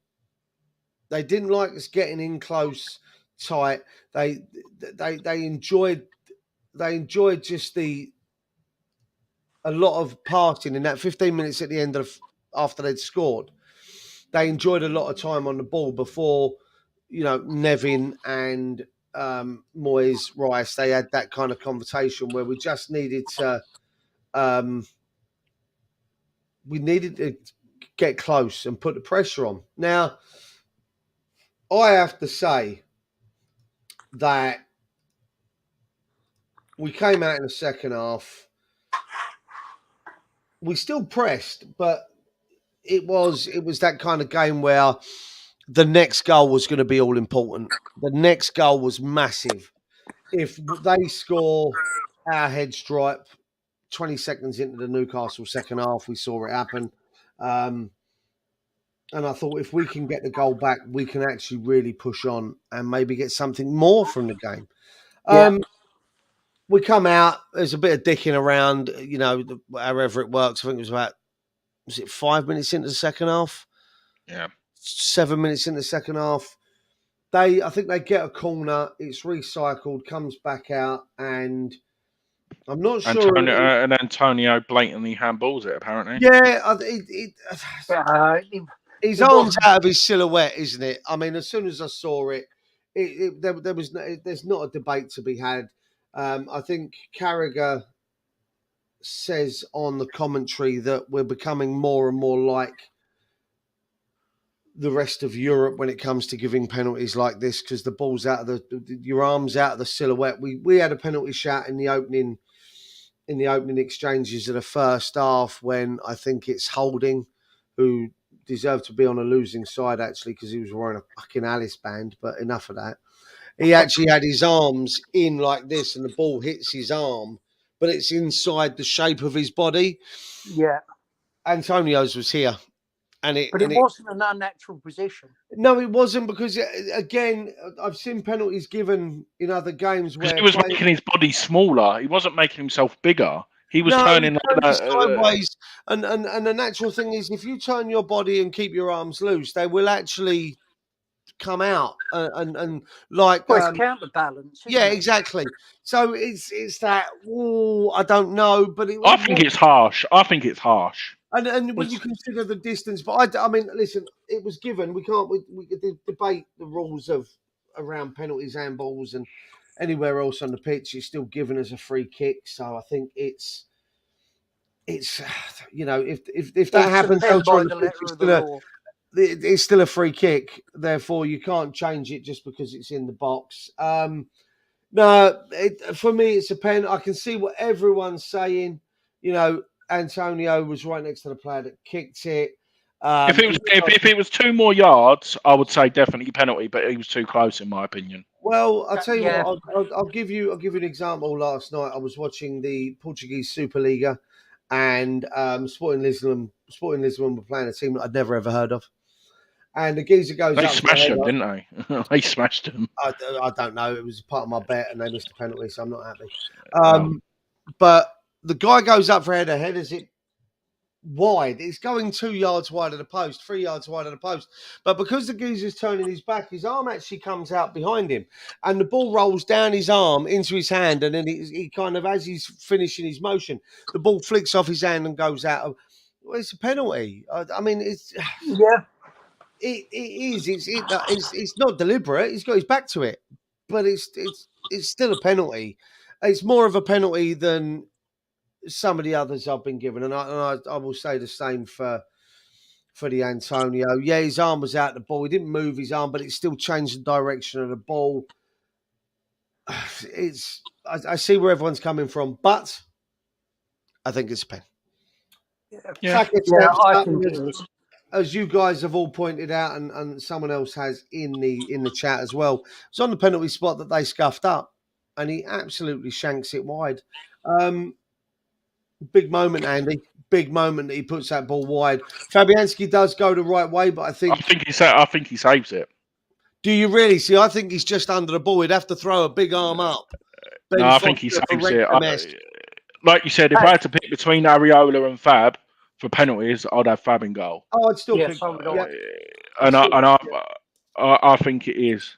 They didn't like us getting in close, tight. They enjoyed just a lot of passing in that 15 minutes at the end after they'd scored. They enjoyed a lot of time on the ball before, Nevin and Moyes, Rice. They had that kind of conversation where we just needed to get close and put the pressure on. Now, I have to say that we came out in the second half. We still pressed, but it was that kind of game where the next goal was going to be all important. The next goal was massive. If they score our head stripe 20 seconds into the Newcastle second half, we saw it happen. And I thought if we can get the goal back, we can actually really push on and maybe get something more from the game. We come out, there's a bit of dicking around, however it works. I think it was it 5 minutes into the second half? Yeah. 7 minutes in the second half. I think they get a corner, it's recycled, comes back out, and I'm not sure. Antonio blatantly handballs it, apparently. Yeah, his arm's wasn't- out of his silhouette, isn't it? I mean, as soon as I saw it, there's not a debate to be had. I think Carragher says on the commentary that we're becoming more and more like the rest of Europe when it comes to giving penalties like this, because the ball's out of your arm's out of the silhouette. We had a penalty shot in the opening exchanges of the first half when I think it's Holding who deserved to be on a losing side, actually, because he was wearing a fucking Alice band, but enough of that. He actually had his arms in like this and the ball hits his arm, but it's inside the shape of his body. Yeah. Antonio's was here. It wasn't an unnatural position. No, it wasn't, because, again, I've seen penalties given in other games where he was making his body smaller. He wasn't making himself bigger. He was turning sideways. And the natural thing is, if you turn your body and keep your arms loose, they will actually come out and like it's counterbalance. Yeah, exactly. So it's that. I don't know, but I think it's harsh. And when you consider the distance, but I mean, listen, it was given. We can't we could debate the rules around penalties, handballs, and anywhere else on the pitch. It's still given as a free kick. So I think it's if that happens elsewhere on the pitch, it's still a free kick. Therefore, you can't change it just because it's in the box. No, for me, it's a pen. I can see what everyone's saying. Antonio was right next to the player that kicked it. If it was 2 more yards, I would say definitely penalty, but he was too close, in my opinion. Well, I'll tell you what. I'll give you an example. Last night, I was watching the Portuguese Superliga, and Sporting Lisbon were playing a team that I'd never ever heard of. And the geezer goes They up. Smashed them, didn't they? They smashed them. I don't know. It was part of my bet, and they missed a penalty, so I'm not happy. But the guy goes up for a header, headers it wide. It's going 2 yards wide of the post, 3 yards wide of the post. But because the geezer's turning his back, his arm actually comes out behind him, and the ball rolls down his arm into his hand, and then he kind of, as he's finishing his motion, the ball flicks off his hand and goes out. Well, it's a penalty. I mean, it's It is. It's not deliberate. He's got his back to it, but it's still a penalty. It's more of a penalty than some of the others I've been given, and I will say the same for the Antonio. Yeah, his arm was out the ball. He didn't move his arm, but it still changed the direction of the ball. I see where everyone's coming from, but I think it's a pen. I think it is. As you guys have all pointed out, and someone else has in the chat as well, it's on the penalty spot that they scuffed up, and he absolutely shanks it wide. Big moment, Andy. Big moment that he puts that ball wide. Fabianski does go the right way, but I think he saves it. Do you really? See, I think he's just under the ball. He'd have to throw a big arm up. No, I think he saves it. Like you said, if I had to pick between Areola and Fab for penalties, I'd have Fab in goal. Oh, I'd still pick. I think it is.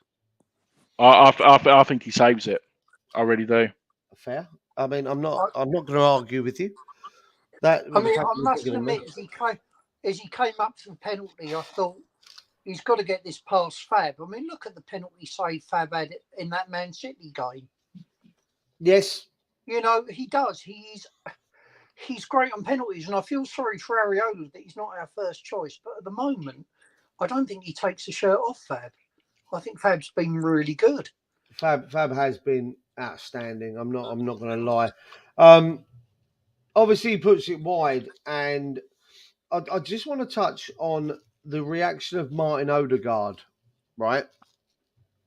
I think he saves it. I really do. Fair. I mean, I'm not going to argue with you. I must admit, as he came up to the penalty, I thought he's got to get this past Fab. I mean, look at the penalty save Fab had in that Man City game. Yes. He does. He's great on penalties, and I feel sorry for Areola that he's not our first choice. But at the moment, I don't think he takes the shirt off Fab. I think Fab's been really good. Fab has been outstanding. I'm not going to lie. Obviously, he puts it wide, and I just want to touch on the reaction of Martin Odegaard. Right,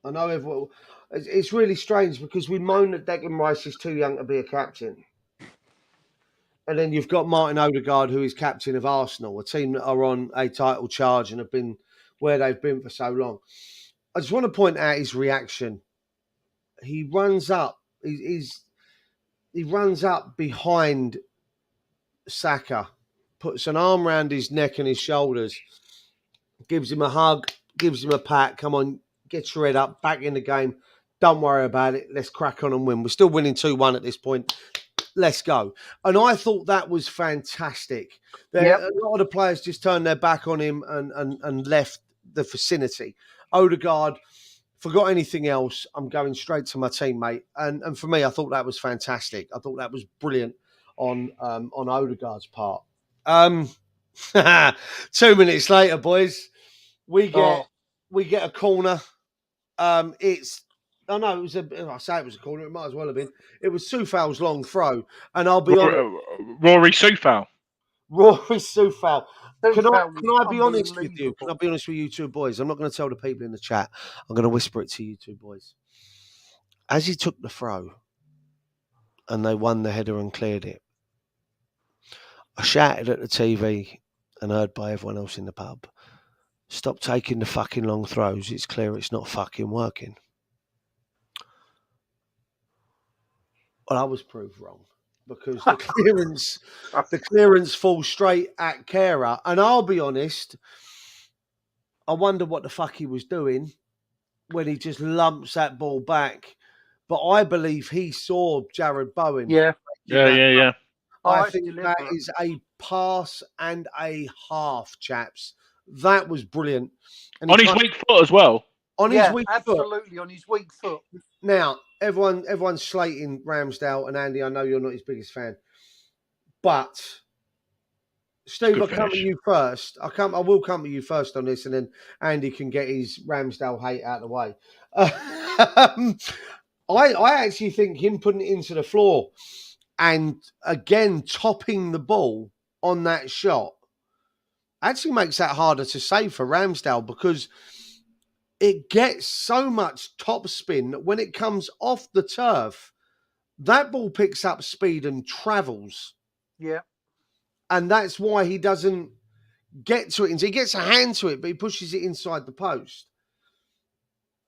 I know everyone. It's really strange because we moan that Declan Rice is too young to be a captain, and then you've got Martin Odegaard, who is captain of Arsenal, a team that are on a title charge and have been where they've been for so long. I just want to point out his reaction. He runs up. He runs up behind Saka, puts an arm around his neck and his shoulders, gives him a hug, gives him a pat. Come on, get your head up, back in the game. Don't worry about it. Let's crack on and win. We're still winning 2-1 at this point. Let's go. And I thought that was fantastic. Yep. A lot of the players just turned their back on him and left the vicinity. Odegaard, forgot anything else, I'm going straight to my teammate. And for me, I thought that was fantastic. I thought that was brilliant on Odegaard's part. 2 minutes later, boys, we get a corner. I say it was a corner. It might as well have been. It was Soufal's long throw, and I'll be honest. Rory Soufal. Rory Soufal. Can I be honest with you? Unbelievable. Can I be honest with you two boys? I'm not going to tell the people in the chat. I'm going to whisper it to you two boys. As he took the throw and they won the header and cleared it, I shouted at the TV and heard by everyone else in the pub, stop taking the fucking long throws. It's clear it's not fucking working. Well, I was proved wrong because the clearance falls straight at Kehrer. And I'll be honest, I wonder what the fuck he was doing when he just lumps that ball back. But I believe he saw Jared Bowen. Yeah. I think that is a pass and a half, chaps. That was brilliant. And on his weak foot as well. On his weak foot. Absolutely, on his weak foot. Now, everyone's slating Ramsdale, and Andy, I know you're not his biggest fan. But Steve, I'll come to you first. I will come to you first on this, and then Andy can get his Ramsdale hate out of the way. I actually think him putting it into the floor and again topping the ball on that shot actually makes that harder to save for Ramsdale because it gets so much top spin that when it comes off the turf, that ball picks up speed and travels. Yeah. And that's why he doesn't get to it. He gets a hand to it, but he pushes it inside the post.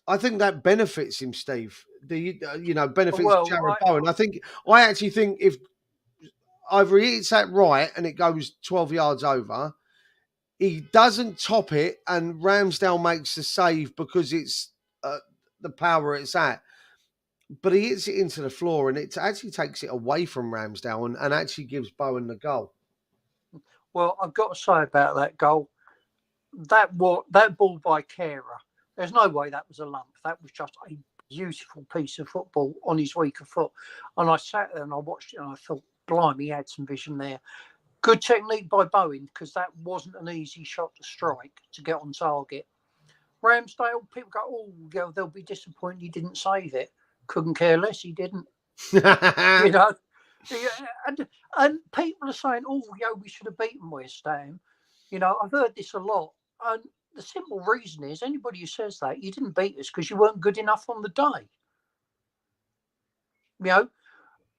I think that benefits him, Steve. Benefits Jared Bowen. I actually think if either he hits that right and it goes 12 yards over, he doesn't top it and Ramsdale makes the save because it's the power it's at. But he hits it into the floor and it actually takes it away from Ramsdale and actually gives Bowen the goal. Well, I've got to say about that goal, that ball by Kehrer, there's no way that was a lump. That was just a beautiful piece of football on his weaker foot. And I sat there and I watched it and I thought, blimey, he had some vision there. Good technique by Bowen because that wasn't an easy shot to strike to get on target. Ramsdale, people go, oh, they'll be disappointed he didn't save it. Couldn't care less, he didn't. And people are saying, we should have beaten West Ham. I've heard this a lot. And the simple reason is anybody who says that, you didn't beat us because you weren't good enough on the day.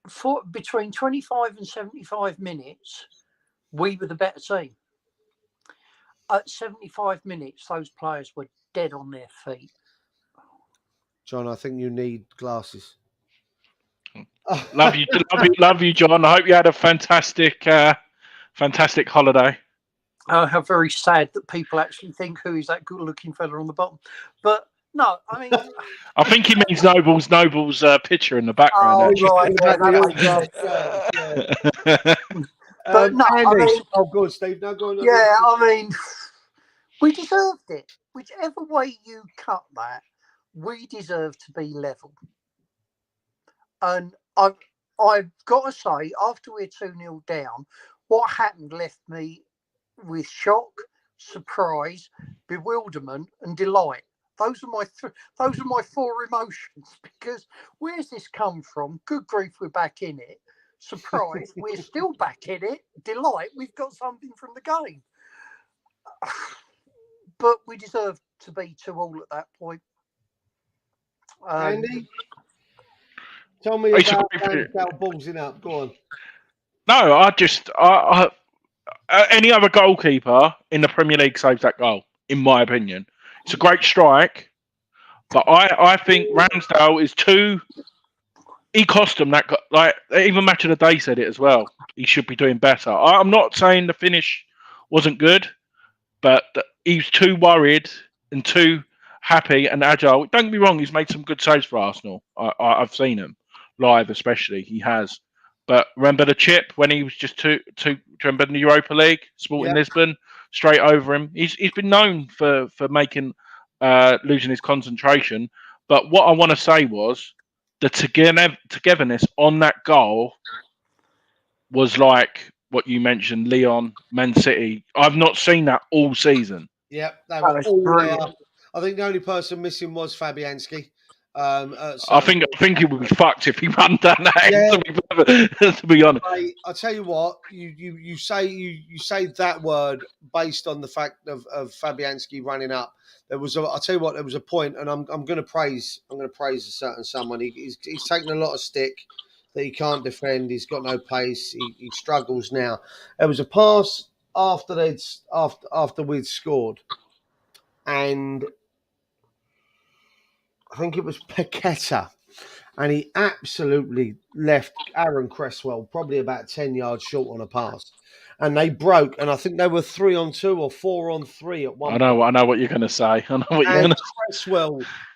For between 25 and 75 minutes, we were the better team. At 75 minutes, those players were dead on their feet. John, I think you need glasses. Love you, John. I hope you had a fantastic holiday. How very sad that people actually think who is that good-looking fella on the bottom. But no, I mean, I think he means Noble's picture in the background. But no, Andy, go on, Steve. No, go on. Yeah, I mean, we deserved it. Whichever way you cut that, we deserve to be level. And I've got to say, after we're 2-0 down, what happened left me with shock, surprise, bewilderment, and delight Those are my four emotions. Because where's this come from? Good grief, we're back in it. Surprise, we're still back in it. Delight, we've got something from the game. But we deserve to be 2-2 at that point. Andy, tell me It's a about great- Ramsdale ballsing up. Go on. No, any other goalkeeper in the Premier League saves that goal, in my opinion. It's a great strike, but I think Ramsdale is too. He cost him that. Like even Match of the Day said it as well. He should be doing better. I'm not saying the finish wasn't good, but he's too worried and too happy and agile. Don't get me wrong; he's made some good saves for Arsenal. I've seen him live, especially he has. But remember the chip when he was just too. Remember in the Europa League, Sporting Lisbon, straight over him. He's been known for making losing his concentration. But what I want to say was the togetherness on that goal was like what you mentioned, Leon, Man City. I've not seen that all season. Yep, they were was all brilliant. there. I think the only person missing was Fabianski. I think he would be fucked if he ran down that end, to be honest. I tell you what, you say that word based on the fact of Fabianski running up. I'll tell you what, there was a point, and I'm going to praise a certain someone. He's taken a lot of stick that he can't defend. He's got no pace. He struggles now. There was a pass after we'd scored, and I think it was Paqueta, and he absolutely left Aaron Cresswell probably about 10 yards short on a pass. And they broke, and I think they were 3-on-2 or 4-on-3 at one point. I know what you're going to say.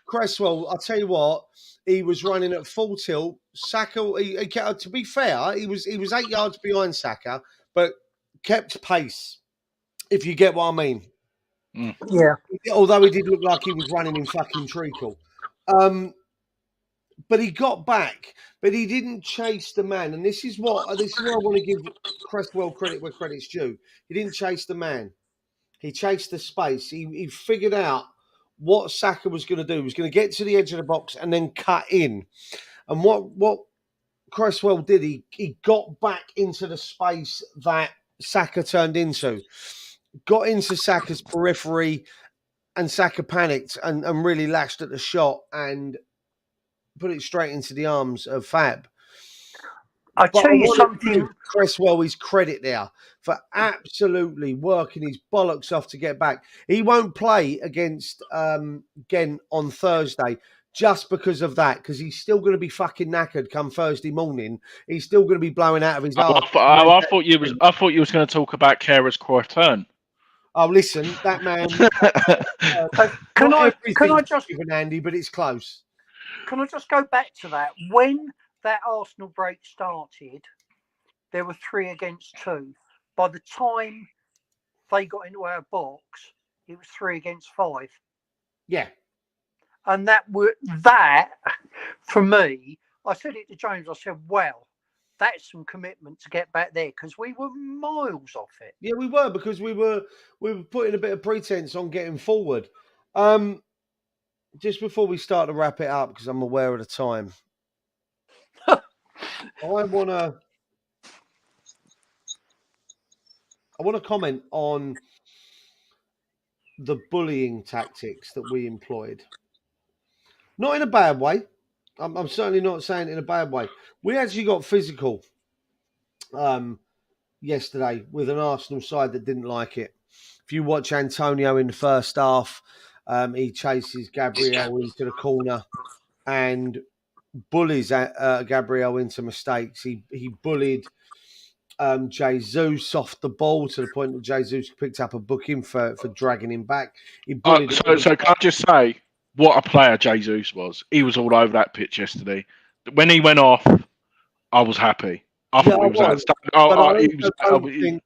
Cresswell, I'll tell you what, he was running at full tilt. Saka, to be fair, he was 8 yards behind Saka, but kept pace, if you get what I mean. Yeah. Although he did look like he was running in fucking treacle. But he got back, but he didn't chase the man. And this is where I want to give Cresswell credit where credit's due. He didn't chase the man. He chased the space. He figured out what Saka was going to do. He was going to get to the edge of the box and then cut in. And what Cresswell did, he got back into the space that Saka turned into. Got into Saka's periphery, and Saka panicked and really lashed at the shot and put it straight into the arms of Fab. I tell you something. Cresswell his credit there for absolutely working his bollocks off to get back. He won't play against Ghent on Thursday just because of that, because he's still going to be fucking knackered come Thursday morning. He's still going to be blowing out of his arse. I thought you was going to talk about Kara's Cruyff turn. Oh, listen, that man. Can I just give an Andy, but it's close. Can I just go back to that? When that Arsenal break started, there were 3 against 2. By the time they got into our box, it was 3 against 5. Yeah. And that for me, I said it to James. I said, "Well, that's some commitment to get back there," because we were miles off it. Yeah, we were, because we were putting a bit of pretense on getting forward. Just before we start to wrap it up, because I'm aware of the time, I want to comment on the bullying tactics that we employed. Not in a bad way. I'm certainly not saying it in a bad way. We actually got physical yesterday with an Arsenal side that didn't like it. If you watch Antonio in the first half, he chases Gabriel into the corner and bullies Gabriel into mistakes. He bullied Jesus off the ball to the point that Jesus picked up a booking for dragging him back. He bullied so can I just say what a player Jesus was? He was all over that pitch yesterday. When he went off, I was happy. I thought he was outstanding.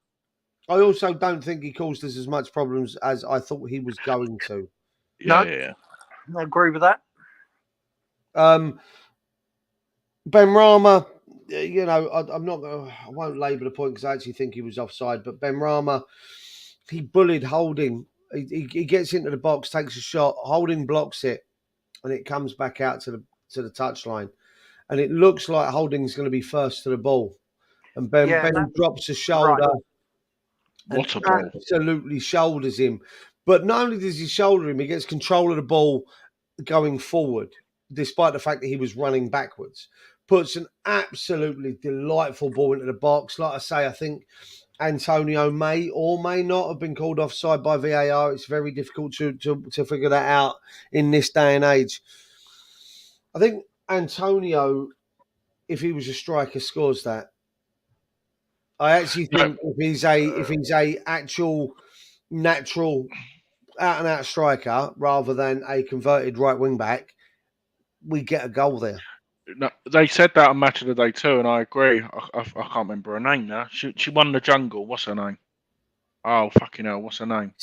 I also don't think he caused us as much problems as I thought he was going to. Yeah. I agree with that. Benrahma, I won't labour the point because I actually think he was offside, but Benrahma, he bullied Holding He gets into the box, takes a shot, Holding blocks it, and it comes back out to the touchline. And it looks like Holding's going to be first to the ball. And Ben drops a shoulder. Right. What a ball. Absolutely shoulders him. But not only does he shoulder him, he gets control of the ball going forward, despite the fact that he was running backwards. Puts an absolutely delightful ball into the box. Like I say, I think Antonio may or may not have been called offside by VAR. It's very difficult to figure that out in this day and age. I think Antonio, if he was a striker, scores that. I actually think if he's a actual natural out and out striker rather than a converted right wing back, we get a goal there. No, they said that on Match of the Day too, and I agree. I can't remember her name now. She won the Jungle. What's her name? Oh, fucking hell. What's her name?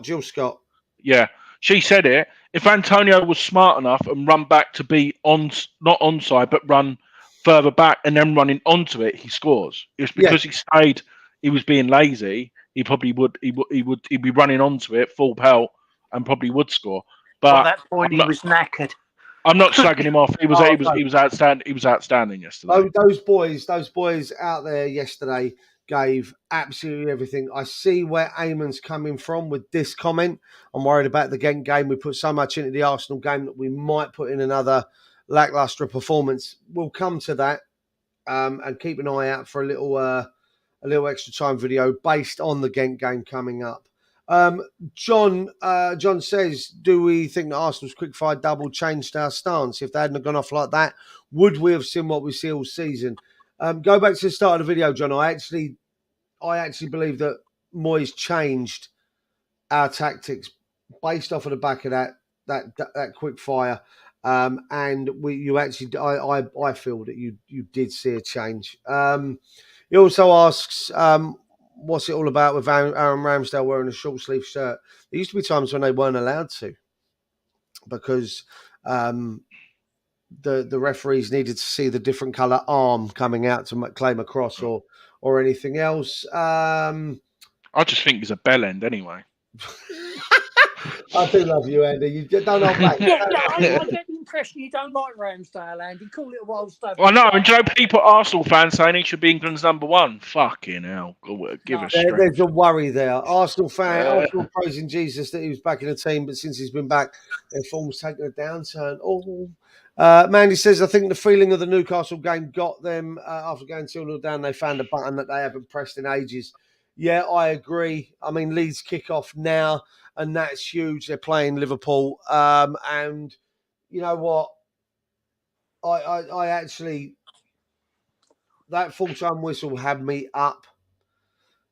Jill Scott. Yeah. She said it. If Antonio was smart enough and run back to be not onside, but run further back and then running onto it, he scores. It's because he was being lazy. He probably would. He'd be running onto it full pelt and probably would score. But at that point, he was knackered. I'm not slagging him off. He was outstanding. He was outstanding yesterday. Those boys out there yesterday gave absolutely everything. I see where Eamon's coming from with this comment. I'm worried about the Ghent game. We put so much into the Arsenal game that we might put in another lackluster performance. We'll come to that, and keep an eye out for a little extra time video based on the Ghent game coming up. John says, do we think that Arsenal's quick-fire double changed our stance? If they hadn't gone off like that, would we have seen what we see all season? Go back to the start of the video, John. I actually believe that Moyes changed our tactics based off of the back of that quick-fire. And I feel that you did see a change. He also asks, what's it all about with Aaron Ramsdale wearing a short sleeve shirt? There used to be times when they weren't allowed to because the referees needed to see the different colour arm coming out to claim a cross or anything else. I just think he's a bell end anyway. I do love you, Andy. You don't know back. I get the impression you don't like Ramsdale, Andy. Call it a wild stuff. Well, no, and do you know people, Arsenal fans saying he should be England's number one? Fucking hell. Give us strength. There's a worry there. Arsenal praising Jesus that he was back in the team, but since he's been back, their form's taken a downturn. Mandy says, I think the feeling of the Newcastle game got them after going 2-0 down. They found a button that they haven't pressed in ages. Yeah, I agree. I mean, Leeds kick off now, and that's huge. They're playing Liverpool. And you know what? I actually, that full-time whistle had me up.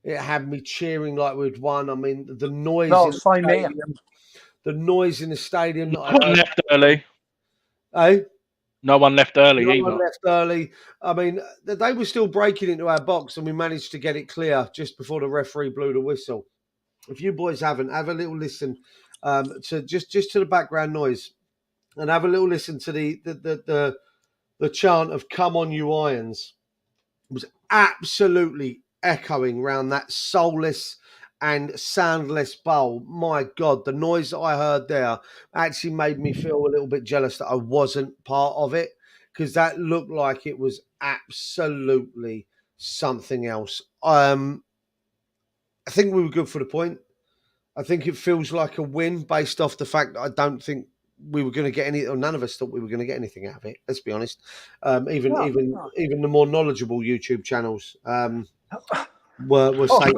It had me cheering like we'd won. I mean, the noise the noise in the stadium. No one left early. Eh? No one left early either. No one left early. I mean, they were still breaking into our box, and we managed to get it clear just before the referee blew the whistle. If you boys haven't, have a little listen to just to the background noise, and have a little listen to the chant of "Come on, you Irons." It was absolutely echoing around that soulless and soundless bowl. My God, the noise that I heard there actually made me feel a little bit jealous that I wasn't part of it, because that looked like it was absolutely something else. I think we were good for the point. I think it feels like a win based off the fact that I don't think we were going to get any, or none of us thought we were going to get anything out of it. Let's be honest. Even the more knowledgeable YouTube channels were saying.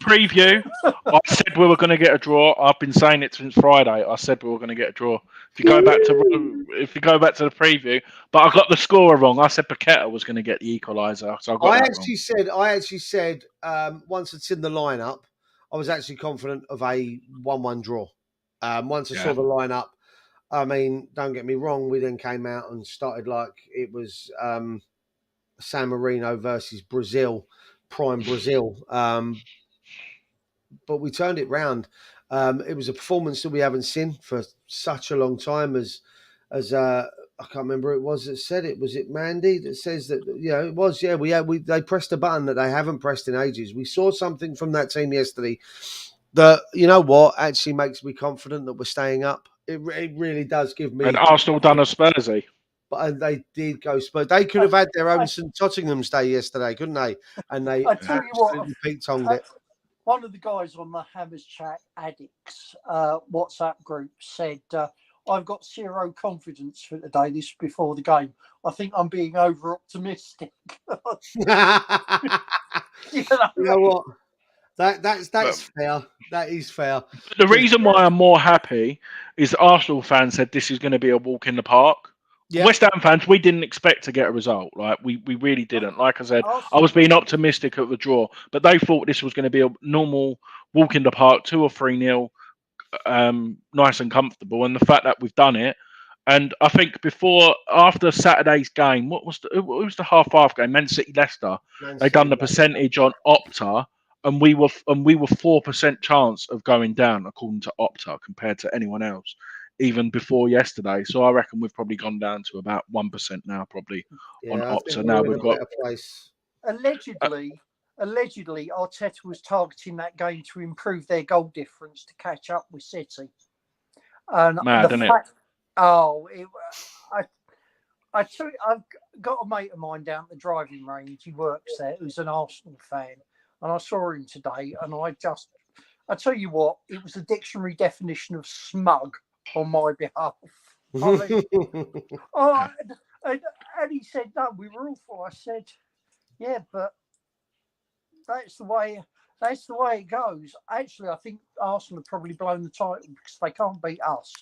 Preview. I said we were going to get a draw. I've been saying it since Friday. I said we were going to get a draw. If you go back to the preview, but I got the scorer wrong. I said Paqueta was going to get the equaliser. So I actually said once it's in the lineup, I was actually confident of a 1-1 draw. Once I saw the lineup, I mean, don't get me wrong, we then came out and started like it was San Marino versus Brazil, prime Brazil. But we turned it round. It was a performance that we haven't seen for such a long time as I can't remember who it was that said it. Was it Mandy that says that? Yeah, it was. Yeah, they pressed a button that they haven't pressed in ages. We saw something from that team yesterday that, you know what, actually makes me confident that we're staying up. It really does give me. And Arsenal done a Spursy. But they did go Spurs. They could have had their own I- St Tottingham's Day yesterday, couldn't they? And they I tell you what, absolutely peak-tongued it. one of the guys on the Hammers Chat Addicts WhatsApp group said, I've got zero confidence for today. This is before the game. I think I'm being over optimistic. You know what? That's fair. That is fair. The reason why I'm more happy is Arsenal fans said this is going to be a walk in the park. Yeah. West Ham fans, we didn't expect to get a result. Like we really didn't. Like I said, I was being optimistic at the draw, but they thought this was going to be a normal walk in the park, 2 or 3-0, nice and comfortable. And the fact that we've done it, and I think after Saturday's game, what was the half game? Man City Leicester. They done the percentage on Opta, and we were 4% chance of going down according to Opta compared to anyone else, even before yesterday. So I reckon we've probably gone down to about 1% now, probably on Opta. Now we've got. Allegedly, Arteta was targeting that game to improve their goal difference to catch up with City. And mad, isn't it? Oh, I've got a mate of mine down at the driving range. He works there, who's an Arsenal fan, and I saw him today. And I tell you what, it was the dictionary definition of smug on my behalf. I mean, and he said, "No, we were awful." I said, "Yeah, but that's the way it goes." Actually, I think Arsenal have probably blown the title because they can't beat us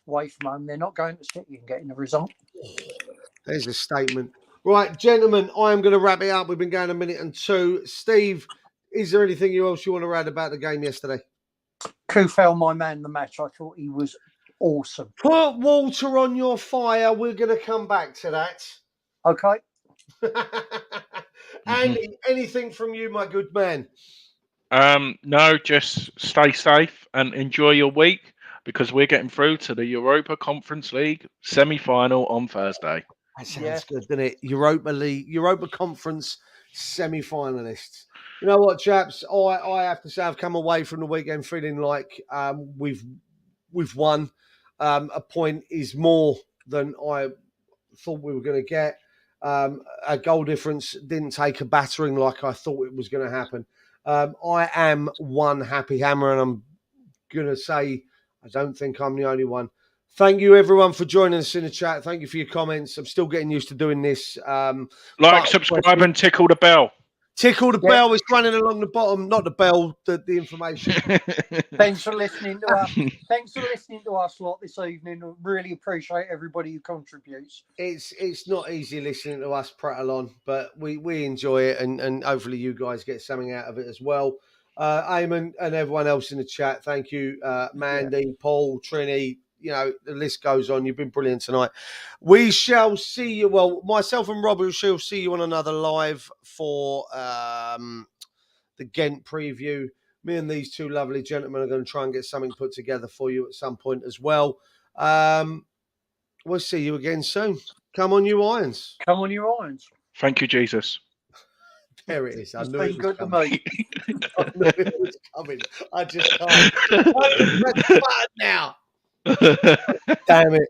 away from home. They're not going to City and getting the result. There's a statement. Right, gentlemen, I am going to wrap it up. We've been going 1 minute and 2. Steve, is there anything else you want to add about the game yesterday? Kufel, my man, the match. I thought he was awesome. Put water on your fire. We're going to come back to that. Okay. Andy, anything from you, my good man? No, just stay safe and enjoy your week because we're getting through to the Europa Conference League semi-final on Thursday. That sounds good, doesn't it? Europa Conference semi-finalists. You know what, chaps? I have to say I've come away from the weekend feeling like we've won. A point is more than I thought we were going to get. A goal difference didn't take a battering like I thought it was going to happen. I am one happy hammer, and I'm going to say I don't think I'm the only one. Thank you, everyone, for joining us in the chat. Thank you for your comments. I'm still getting used to doing this. Subscribe, and tickle the bell. Tickle the bell is running along the bottom, not the bell, the information. Thanks for listening to us. Thanks for listening to us lot this evening. Really appreciate everybody who contributes. It's not easy listening to us prattle on, but we enjoy it, and hopefully you guys get something out of it as well. Eamon and everyone else in the chat, thank you. Mandy, Paul, Trini, you know, the list goes on. You've been brilliant tonight. We shall see you. Well, myself and Robert shall see you on another live for the Ghent preview. Me and these two lovely gentlemen are going to try and get something put together for you at some point as well. We'll see you again soon. Come on, you Irons. Come on, you Irons. Thank you, Jesus. There it is. I It's knew been it was good coming. to me. I knew it was coming. I just can't. I can press the button now. Damn it.